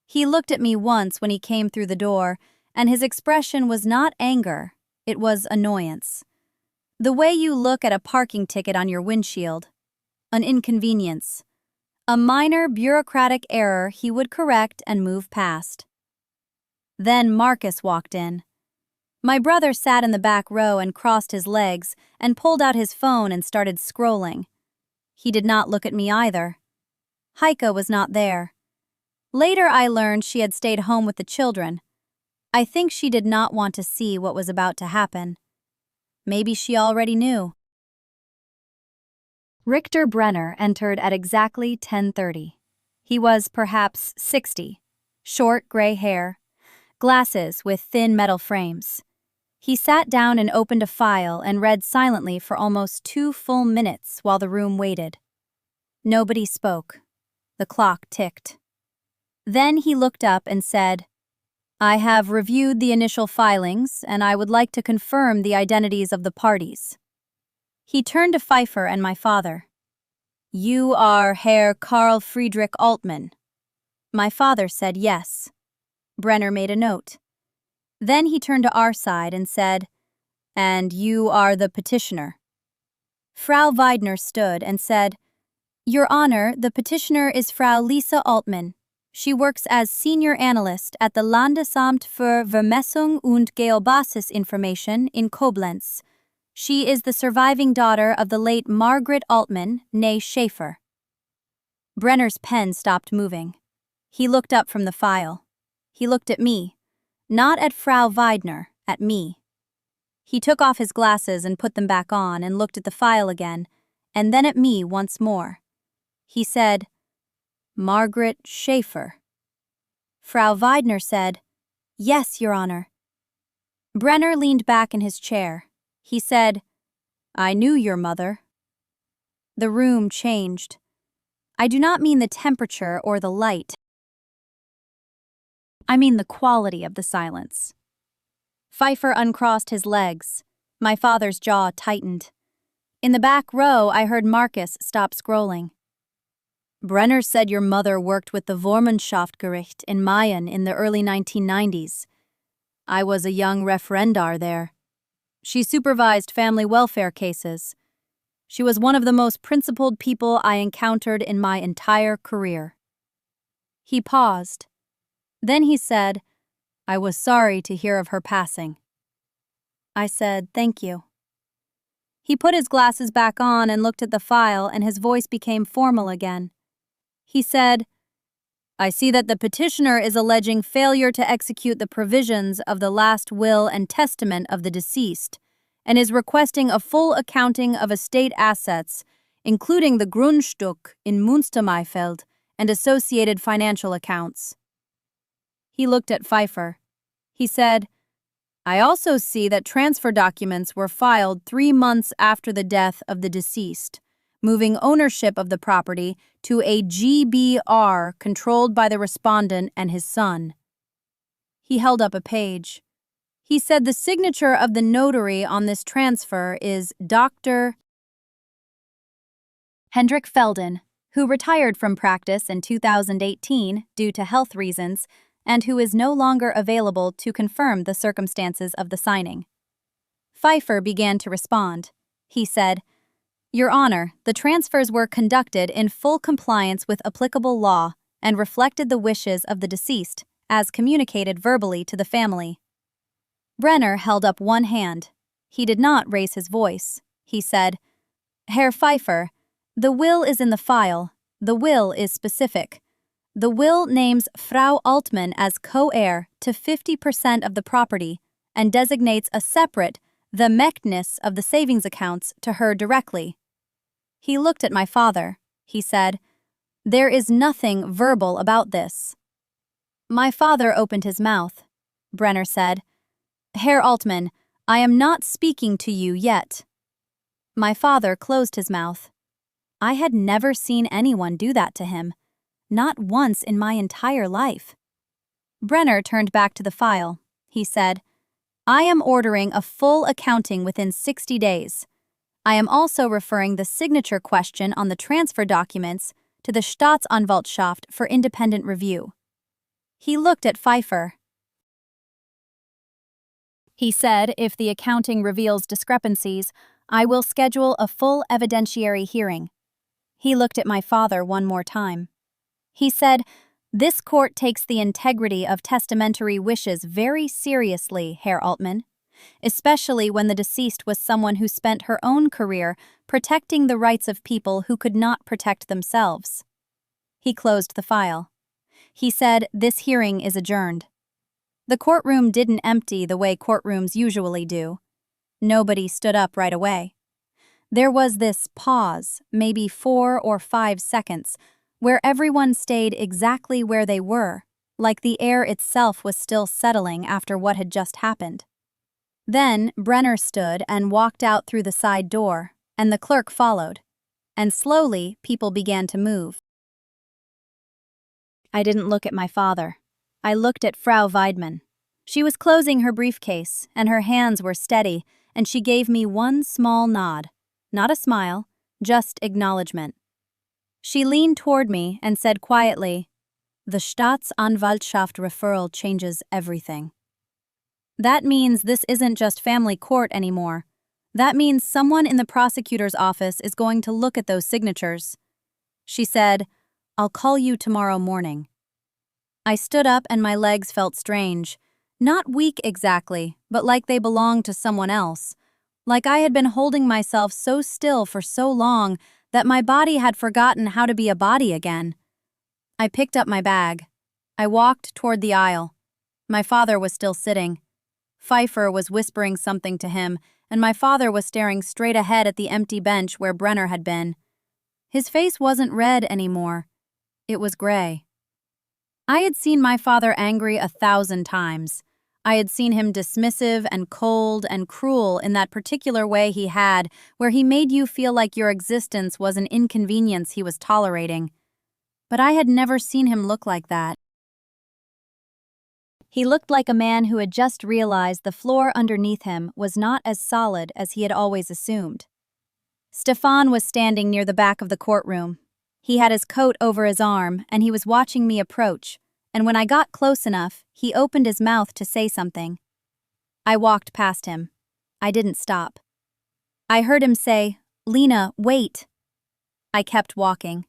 He looked at me once when he came through the door, and his expression was not anger, it was annoyance. The way you look at a parking ticket on your windshield. An inconvenience. A minor bureaucratic error he would correct and move past. Then Marcus walked in. My brother sat in the back row and crossed his legs and pulled out his phone and started scrolling. He did not look at me either. Heike was not there. Later I learned she had stayed home with the children. I think she did not want to see what was about to happen. Maybe she already knew. Richter Brenner entered at exactly 10:30. He was perhaps 60, short gray hair, glasses with thin metal frames. He sat down and opened a file and read silently for almost 2 full minutes while the room waited. Nobody spoke. The clock ticked. Then he looked up and said, "I have reviewed the initial filings and I would like to confirm the identities of the parties." He turned to Pfeiffer and my father. "You are Herr Karl Friedrich Altmann." My father said yes. Brenner made a note. Then he turned to our side and said, "And you are the petitioner." Frau Weidner stood and said, "Your Honor, the petitioner is Frau Lisa Altmann. She works as senior analyst at the Landesamt für Vermessung und Geobasisinformation in Koblenz. She is the surviving daughter of the late Margaret Altmann, née Schaefer." Brenner's pen stopped moving. He looked up from the file. He looked at me. Not at Frau Weidner, at me. He took off his glasses and put them back on and looked at the file again, and then at me once more. He said, "Margaret Schaefer." Frau Weidner said, "Yes, Your Honor." Brenner leaned back in his chair. He said, "I knew your mother." The room changed. I do not mean the temperature or the light. I mean the quality of the silence. Pfeiffer uncrossed his legs. My father's jaw tightened. In the back row, I heard Marcus stop scrolling. "Brenner said your mother worked with the Vormundschaftsgericht in Mayen in the early 1990s. I was a young referendar there. She supervised family welfare cases. She was one of the most principled people I encountered in my entire career." He paused. Then he said, "I was sorry to hear of her passing." I said, "Thank you." He put his glasses back on and looked at the file, and his voice became formal again. He said, "I see that the petitioner is alleging failure to execute the provisions of the last will and testament of the deceased, and is requesting a full accounting of estate assets, including the Grundstück in Münstermaifeld and associated financial accounts." He looked at Pfeiffer. He said, "I also see that transfer documents were filed 3 months after the death of the deceased, moving ownership of the property to a GBR controlled by the respondent and his son." He held up a page. He said the signature of the notary on this transfer is Dr. Hendrik Felden, who retired from practice in 2018 due to health reasons and who is no longer available to confirm the circumstances of the signing. Pfeiffer began to respond. He said, "Your Honor, the transfers were conducted in full compliance with applicable law and reflected the wishes of the deceased, as communicated verbally to the family." Brenner held up one hand. He did not raise his voice. He said, "Herr Pfeiffer, the will is in the file. The will is specific. The will names Frau Altmann as co-heir to 50% of the property and designates a separate, the Mächtnis of the savings accounts to her directly. He looked at my father. He said, "There is nothing verbal about this." My father opened his mouth. Brenner said, "Herr Altmann, I am not speaking to you yet." My father closed his mouth. I had never seen anyone do that to him. Not once in my entire life. Brenner turned back to the file. He said, "I am ordering a full accounting within 60 days. I am also referring the signature question on the transfer documents to the Staatsanwaltschaft for independent review." He looked at Pfeiffer. He said, "If the accounting reveals discrepancies, I will schedule a full evidentiary hearing." He looked at my father one more time. He said, "This court takes the integrity of testamentary wishes very seriously, Herr Altmann, especially when the deceased was someone who spent her own career protecting the rights of people who could not protect themselves." He closed the file. He said, "This hearing is adjourned." The courtroom didn't empty the way courtrooms usually do. Nobody stood up right away. There was this pause, maybe 4 or 5 seconds, where everyone stayed exactly where they were, like the air itself was still settling after what had just happened. Then Brenner stood and walked out through the side door, and the clerk followed, and slowly people began to move. I didn't look at my father. I looked at Frau Weidmann. She was closing her briefcase, and her hands were steady, and she gave me one small nod. Not a smile, just acknowledgement. She leaned toward me and said quietly, "The Staatsanwaltschaft referral changes everything. That means this isn't just family court anymore. That means someone in the prosecutor's office is going to look at those signatures." She said, "I'll call you tomorrow morning." I stood up and my legs felt strange. Not weak exactly, but like they belonged to someone else. Like I had been holding myself so still for so long that my body had forgotten how to be a body again. I picked up my bag. I walked toward the aisle. My father was still sitting. Pfeiffer was whispering something to him, and my father was staring straight ahead at the empty bench where Brenner had been. His face wasn't red anymore. It was gray. I had seen my father angry 1,000 times. I had seen him dismissive and cold and cruel in that particular way he had, where he made you feel like your existence was an inconvenience he was tolerating. But I had never seen him look like that. He looked like a man who had just realized the floor underneath him was not as solid as he had always assumed. Stefan was standing near the back of the courtroom. He had his coat over his arm, and he was watching me approach, and when I got close enough, he opened his mouth to say something. I walked past him. I didn't stop. I heard him say, "Lena, wait." I kept walking.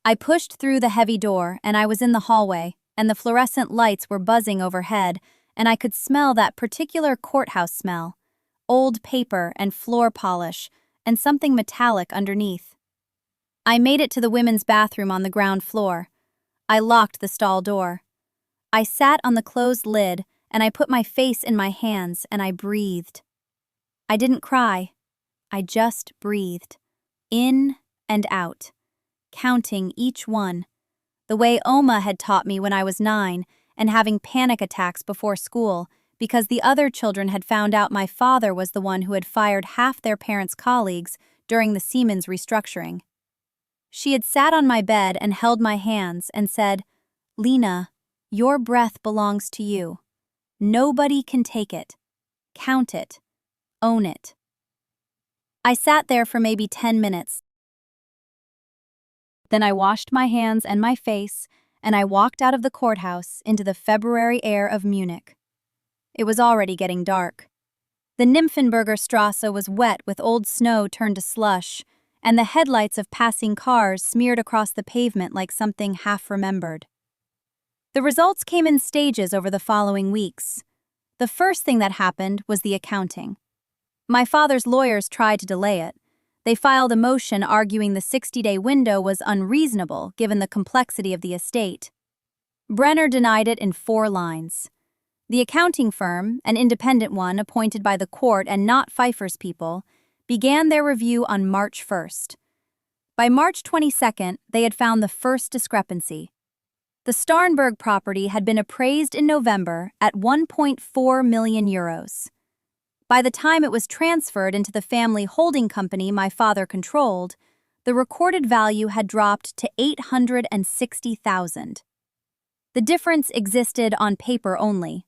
I pushed through the heavy door, and I was in the hallway, and the fluorescent lights were buzzing overhead, and I could smell that particular courthouse smell, old paper and floor polish, and something metallic underneath. I made it to the women's bathroom on the ground floor. I locked the stall door. I sat on the closed lid, and I put my face in my hands, and I breathed. I didn't cry. I just breathed. In and out, counting each one, the way Oma had taught me when I was 9 and having panic attacks before school because the other children had found out my father was the one who had fired half their parents' colleagues during the Siemens restructuring. She had sat on my bed and held my hands and said, "Lena, your breath belongs to you. Nobody can take it. Count it. Own it." I sat there for maybe 10 minutes. Then I washed my hands and my face, and I walked out of the courthouse into the February air of Munich. It was already getting dark. The Nymphenburger Strasse was wet with old snow turned to slush, and the headlights of passing cars smeared across the pavement like something half-remembered. The results came in stages over the following weeks. The first thing that happened was the accounting. My father's lawyers tried to delay it. They filed a motion arguing the 60-day window was unreasonable given the complexity of the estate. Brenner denied it in 4 lines. The accounting firm, an independent one appointed by the court and not Pfeiffer's people, began their review on March 1st. By March 22nd, they had found the first discrepancy. The Starnberg property had been appraised in November at 1.4 million euros. By the time it was transferred into the family holding company my father controlled, the recorded value had dropped to 860,000. The difference existed on paper only.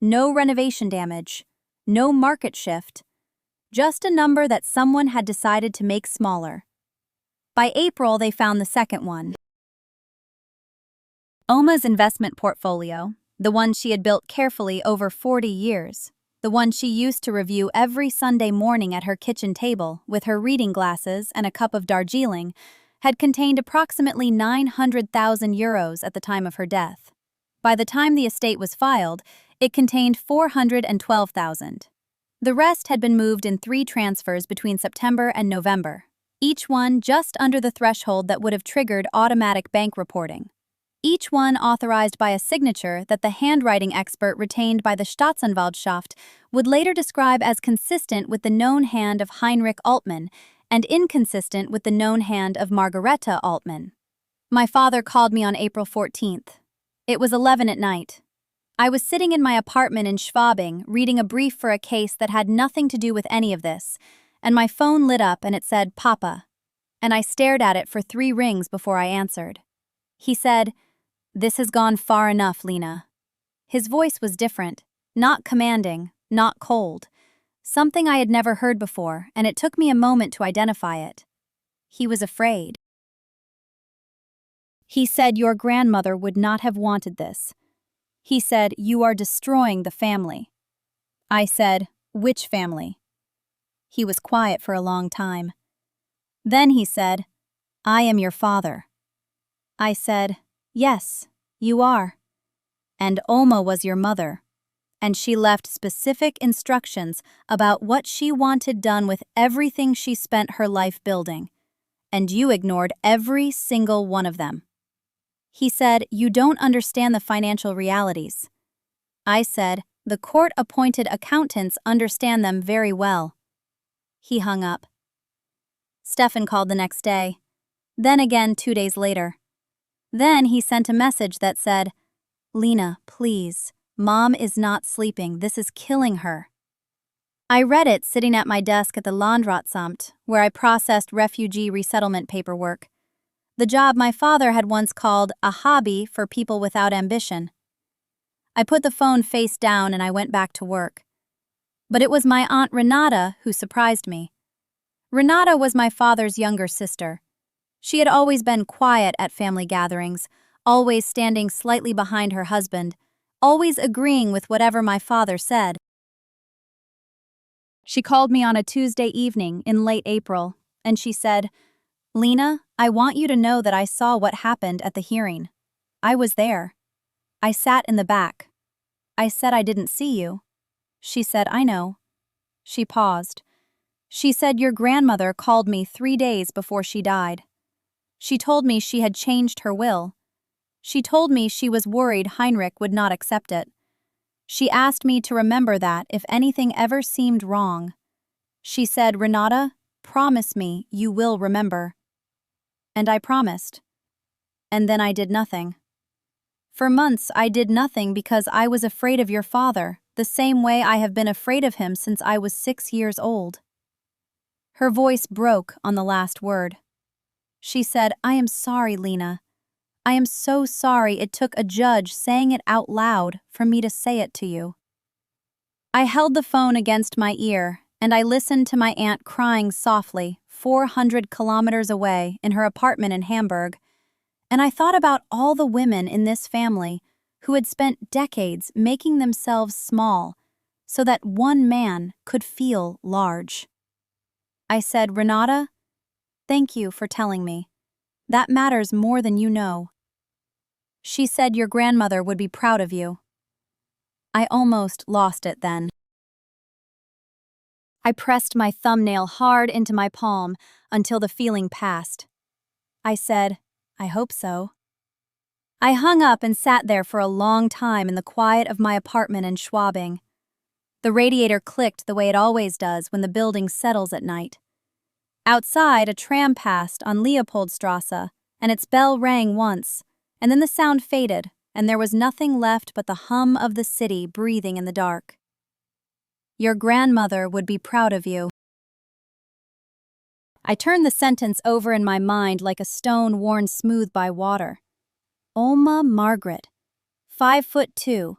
No renovation damage, no market shift, just a number that someone had decided to make smaller. By April, they found the second one. Oma's investment portfolio, the one she had built carefully over 40 years, the one she used to review every Sunday morning at her kitchen table with her reading glasses and a cup of Darjeeling, had contained approximately 900,000 euros at the time of her death. By the time the estate was filed, it contained 412,000. The rest had been moved in 3 transfers between September and November, each one just under the threshold that would have triggered automatic bank reporting. Each one authorized by a signature that the handwriting expert retained by the Staatsanwaltschaft would later describe as consistent with the known hand of Heinrich Altmann and inconsistent with the known hand of Margareta Altmann. My father called me on April 14th. It was 11 at night. I was sitting in my apartment in Schwabing reading a brief for a case that had nothing to do with any of this, and my phone lit up and it said, "Papa," and I stared at it for 3 rings before I answered. He said, "This has gone far enough, Lena." His voice was different, not commanding, not cold, something I had never heard before, and it took me a moment to identify it. He was afraid. He said your grandmother would not have wanted this. He said, "You are destroying the family." I said, "Which family?" He was quiet for a long time. Then he said, "I am your father." I said, "Yes, you are. And Oma was your mother. And she left specific instructions about what she wanted done with everything she spent her life building. And you ignored every single one of them." He said, "You don't understand the financial realities." I said, "The court-appointed accountants understand them very well." He hung up. Stefan called the next day. Then again 2 days later. Then he sent a message that said, "Lena, please, Mom is not sleeping. This is killing her." I read it sitting at my desk at the Landratsamt, where I processed refugee resettlement paperwork. The job my father had once called a hobby for people without ambition. I put the phone face down and I went back to work. But it was my Aunt Renata who surprised me. Renata was my father's younger sister. She had always been quiet at family gatherings, always standing slightly behind her husband, always agreeing with whatever my father said. She called me on a Tuesday evening in late April, and she said, "Lena, I want you to know that I saw what happened at the hearing. I was there. I sat in the back. I said I didn't see you." She said, "I know." She paused. She said, "Your grandmother called me 3 days before she died. She told me she had changed her will. She told me she was worried Heinrich would not accept it. She asked me to remember that if anything ever seemed wrong. She said, 'Renata, promise me you will remember.' And I promised. And then I did nothing. For months I did nothing because I was afraid of your father, the same way I have been afraid of him since I was 6 years old." Her voice broke on the last word. She said, "I am sorry, Lena. I am so sorry it took a judge saying it out loud for me to say it to you." I held the phone against my ear, and I listened to my aunt crying softly, 400 kilometers away in her apartment in Hamburg, and I thought about all the women in this family who had spent decades making themselves small so that one man could feel large. I said, "Renata, thank you for telling me. That matters more than you know." She said your grandmother would be proud of you. I almost lost it then. I I pressed my thumbnail hard into my palm until the feeling passed. I said, "I hope so." I hung up and sat there for a long time in the quiet of my apartment in Schwabing. The radiator clicked the way it always does when the building settles at night. Outside, a tram passed on Leopoldstrasse, and its bell rang once, and then the sound faded, and there was nothing left but the hum of the city breathing in the dark. Your grandmother would be proud of you. I turned the sentence over in my mind like a stone worn smooth by water. Oma Margaret, 5'2",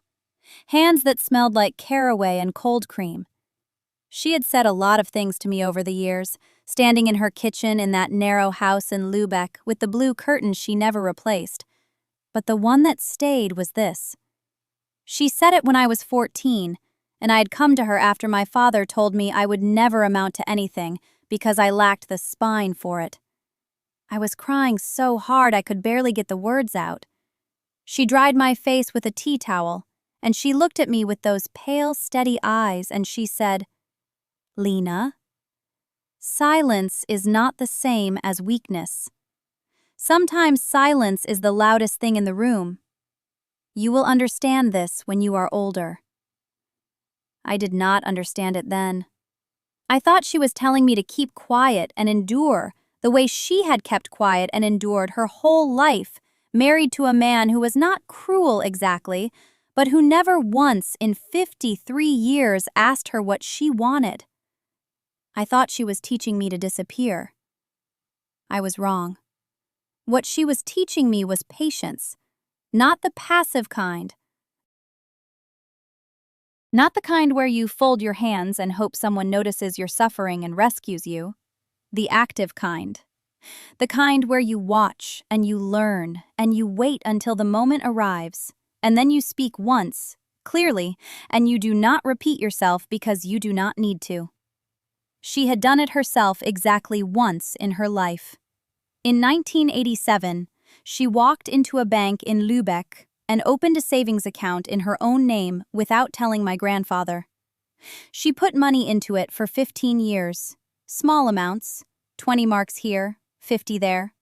hands that smelled like caraway and cold cream. She had said a lot of things to me over the years, standing in her kitchen in that narrow house in Lübeck with the blue curtains she never replaced. But the one that stayed was this. She said it when I was 14, and I had come to her after my father told me I would never amount to anything because I lacked the spine for it. I was crying so hard I could barely get the words out. She dried my face with a tea towel, and she looked at me with those pale, steady eyes, and she said, "Lena, silence is not the same as weakness. Sometimes silence is the loudest thing in the room. You will understand this when you are older." I did not understand it then. I thought she was telling me to keep quiet and endure the way she had kept quiet and endured her whole life, married to a man who was not cruel exactly, but who never once in 53 years asked her what she wanted. I thought she was teaching me to disappear. I was wrong. What she was teaching me was patience, not the passive kind. Not the kind where you fold your hands and hope someone notices your suffering and rescues you. The active kind. The kind where you watch and you learn and you wait until the moment arrives, and then you speak once, clearly, and you do not repeat yourself because you do not need to. She had done it herself exactly once in her life. In 1987, she walked into a bank in Lübeck and opened a savings account in her own name without telling my grandfather. She put money into it for 15 years, small amounts, 20 marks here, 50 there.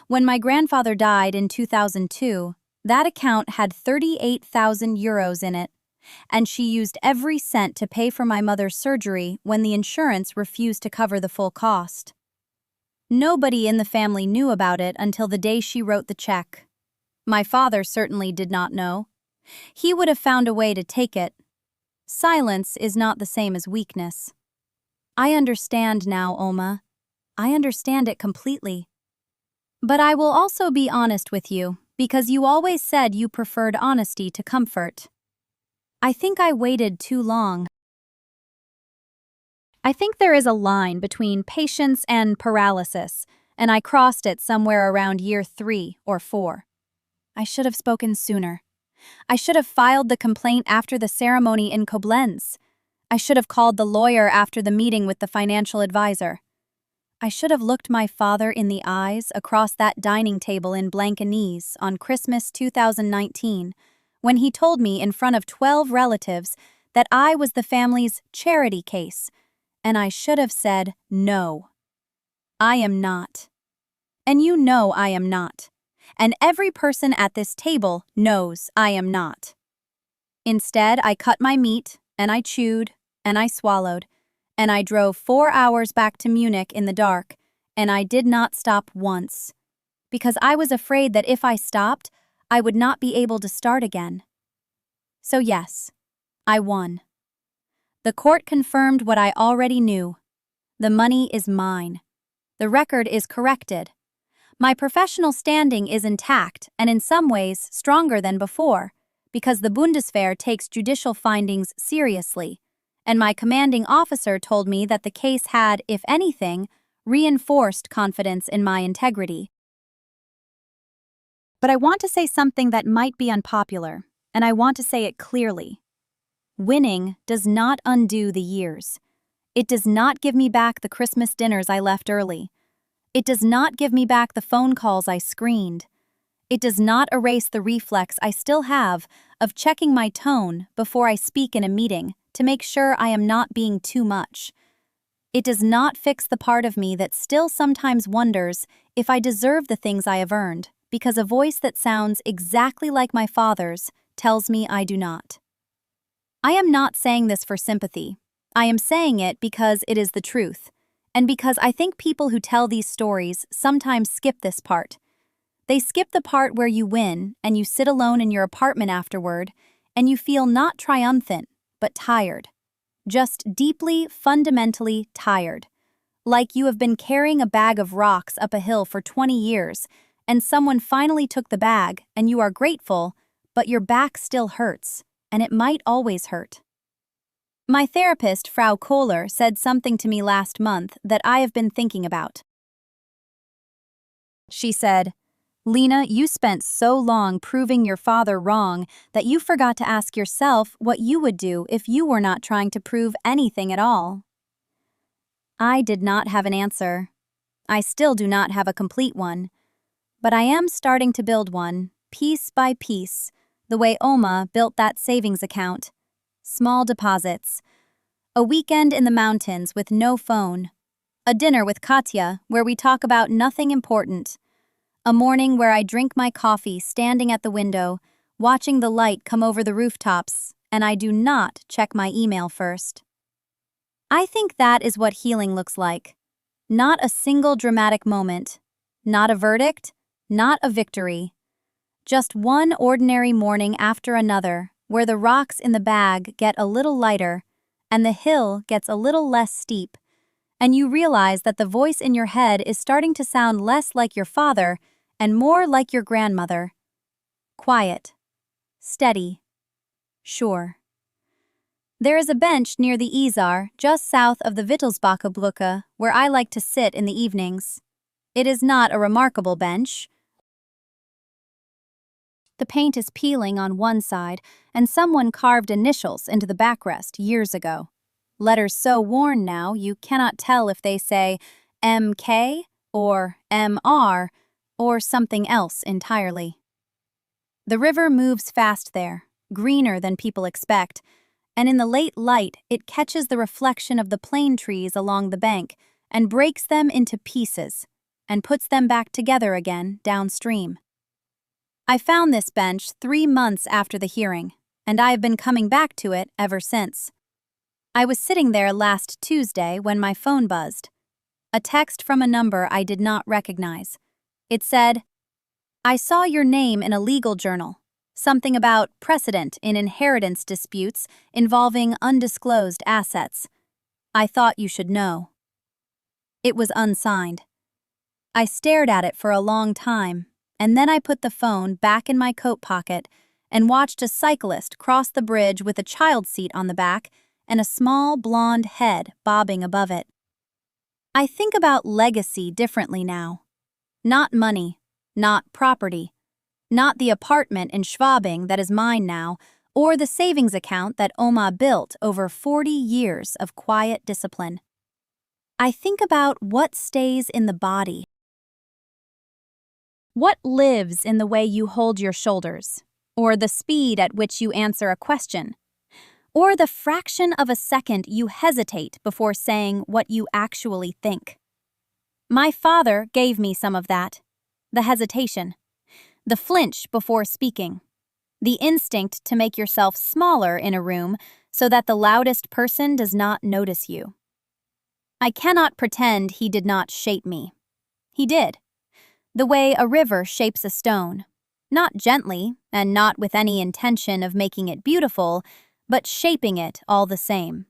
When my grandfather died in 2002, that account had 38,000 euros in it, and she used every cent to pay for my mother's surgery when the insurance refused to cover the full cost. Nobody in the family knew about it until the day she wrote the check. My father certainly did not know. He would have found a way to take it. Silence is not the same as weakness. I understand now, Oma. I understand it completely. But I will also be honest with you, because you always said you preferred honesty to comfort. I think I waited too long. I think there is a line between patience and paralysis, and I crossed it somewhere around year 3 or 4. I should have spoken sooner. I should have filed the complaint after the ceremony in Koblenz. I should have called the lawyer after the meeting with the financial advisor. I should have looked my father in the eyes across that dining table in Blankenese on Christmas 2019, when he told me in front of 12 relatives that I was the family's charity case, and I should have said no. I am not. And you know I am not. And every person at this table knows I am not. Instead, I cut my meat, and I chewed, and I swallowed, and I drove 4 hours back to Munich in the dark, and I did not stop once, because I was afraid that if I stopped, I would not be able to start again. So yes, I won. The court confirmed what I already knew. The money is mine. The record is corrected. My professional standing is intact and in some ways stronger than before, because the Bundeswehr takes judicial findings seriously, and my commanding officer told me that the case had, if anything, reinforced confidence in my integrity. But I want to say something that might be unpopular, and I want to say it clearly. Winning does not undo the years. It does not give me back the Christmas dinners I left early. It does not give me back the phone calls I screened. It does not erase the reflex I still have of checking my tone before I speak in a meeting to make sure I am not being too much, It does not fix the part of me that still sometimes wonders if I deserve the things I have earned, because a voice that sounds exactly like my father's tells me I do not. I am not saying this for sympathy. I am saying it because it is the truth, and because I think people who tell these stories sometimes skip this part. They skip the part where you win and you sit alone in your apartment afterward and you feel not triumphant, but tired. Just deeply, fundamentally tired. Like you have been carrying a bag of rocks up a hill for 20 years and someone finally took the bag and you are grateful, but your back still hurts, and it might always hurt. My therapist, Frau Kohler, said something to me last month that I have been thinking about. She said, "Lena, you spent so long proving your father wrong that you forgot to ask yourself what you would do if you were not trying to prove anything at all." I did not have an answer. I still do not have a complete one. But I am starting to build one, piece by piece, the way Oma built that savings account. Small deposits. A weekend in the mountains with no phone. A dinner with Katya where we talk about nothing important. A morning where I drink my coffee standing at the window, watching the light come over the rooftops, and I do not check my email first. I think that is what healing looks like. Not a single dramatic moment. Not a verdict. Not a victory. Just one ordinary morning after another, where the rocks in the bag get a little lighter, and the hill gets a little less steep, and you realize that the voice in your head is starting to sound less like your father and more like your grandmother. Quiet. Steady. Sure. There is a bench near the Isar, just south of the Wittelsbacher Brücke, where I like to sit in the evenings. It is not a remarkable bench. The paint is peeling on one side, and someone carved initials into the backrest years ago. Letters so worn now you cannot tell if they say MK or MR or something else entirely. The river moves fast there, greener than people expect, and in the late light it catches the reflection of the plane trees along the bank and breaks them into pieces and puts them back together again downstream. I found this bench 3 months after the hearing, and I have been coming back to it ever since. I was sitting there last Tuesday when my phone buzzed. A text from a number I did not recognize. It said, "I saw your name in a legal journal. Something about precedent in inheritance disputes involving undisclosed assets. I thought you should know." It was unsigned. I stared at it for a long time, and then I put the phone back in my coat pocket and watched a cyclist cross the bridge with a child seat on the back and a small blonde head bobbing above it. I think about legacy differently now. Not money, not property, not the apartment in Schwabing that is mine now, or the savings account that Oma built over 40 years of quiet discipline. I think about what stays in the body. What lives in the way you hold your shoulders, or the speed at which you answer a question, or the fraction of a second you hesitate before saying what you actually think. My father gave me some of that. The hesitation, the flinch before speaking, the instinct to make yourself smaller in a room so that the loudest person does not notice you. I cannot pretend he did not shape me. He did. The way a river shapes a stone, not gently and not with any intention of making it beautiful, but shaping it all the same.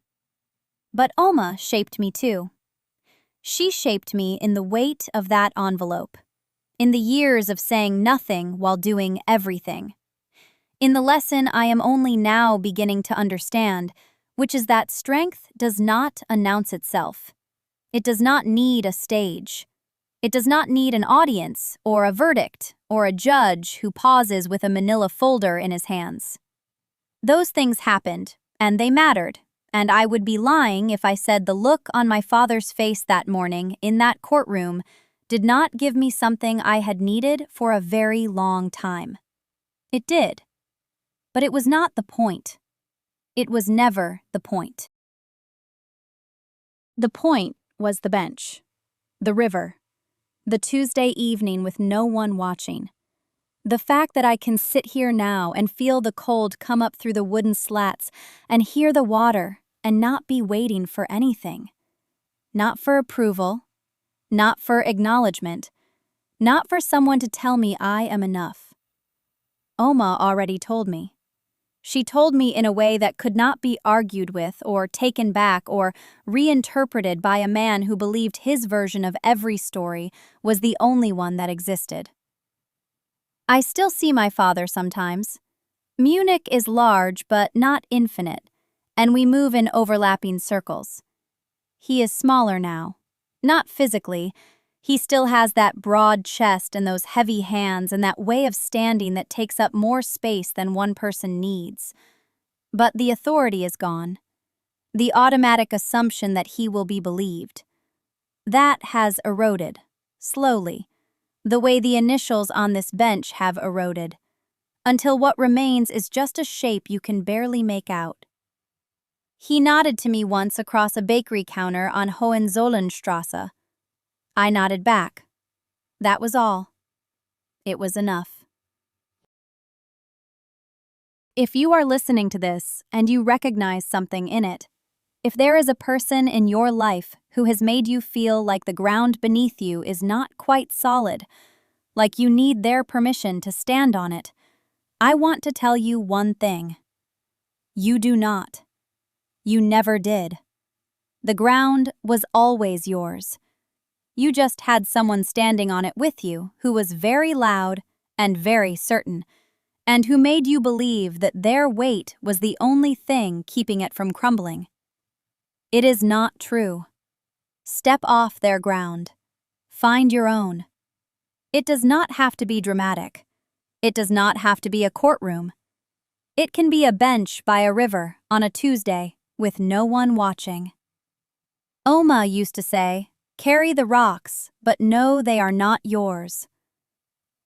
But Oma shaped me too. She shaped me in the weight of that envelope, in the years of saying nothing while doing everything, in the lesson I am only now beginning to understand, which is that strength does not announce itself. It does not need a stage. It does not need an audience, or a verdict, or a judge who pauses with a manila folder in his hands. Those things happened, and they mattered, and I would be lying if I said the look on my father's face that morning in that courtroom did not give me something I had needed for a very long time. It did. But it was not the point. It was never the point. The point was the bench, the river, the Tuesday evening with no one watching. The fact that I can sit here now and feel the cold come up through the wooden slats and hear the water and not be waiting for anything. Not for approval, not for acknowledgement, not for someone to tell me I am enough. Oma already told me. She told me in a way that could not be argued with or taken back or reinterpreted by a man who believed his version of every story was the only one that existed. I still see my father sometimes. Munich is large but not infinite, and we move in overlapping circles. He is smaller now. Not physically. He still has that broad chest and those heavy hands and that way of standing that takes up more space than one person needs. But the authority is gone. The automatic assumption that he will be believed. That has eroded, slowly, the way the initials on this bench have eroded, until what remains is just a shape you can barely make out. He nodded to me once across a bakery counter on Hohenzollernstrasse. I nodded back. That was all. It was enough. If you are listening to this and you recognize something in it, if there is a person in your life who has made you feel like the ground beneath you is not quite solid, like you need their permission to stand on it, I want to tell you one thing. You do not. You never did. The ground was always yours. You just had someone standing on it with you who was very loud and very certain, and who made you believe that their weight was the only thing keeping it from crumbling. It is not true. Step off their ground. Find your own. It does not have to be dramatic. It does not have to be a courtroom. It can be a bench by a river on a Tuesday with no one watching. Oma used to say, "Carry the rocks, but know they are not yours."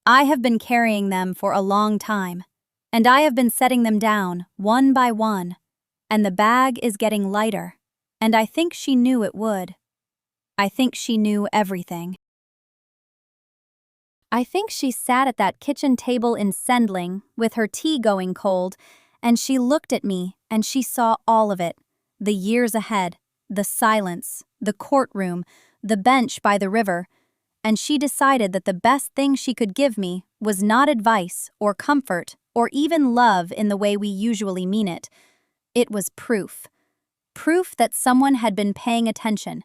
I have been carrying them for a long time, and I have been setting them down one by one, and the bag is getting lighter, and I think she knew it would. I think she knew everything. I think she sat at that kitchen table in Sendling with her tea going cold, and she looked at me and she saw all of it, the years ahead, the silence, the courtroom, the bench by the river, and she decided that the best thing she could give me was not advice or comfort or even love in the way we usually mean it. It was proof. Proof that someone had been paying attention.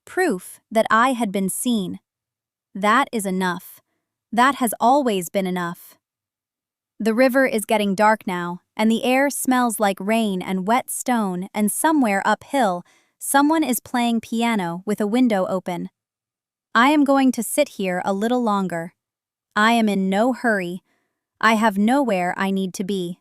Proof that I had been seen. That is enough. That has always been enough. The river is getting dark now, and the air smells like rain and wet stone, and somewhere uphill, someone is playing piano with a window open. I am going to sit here a little longer. I am in no hurry. I have nowhere I need to be.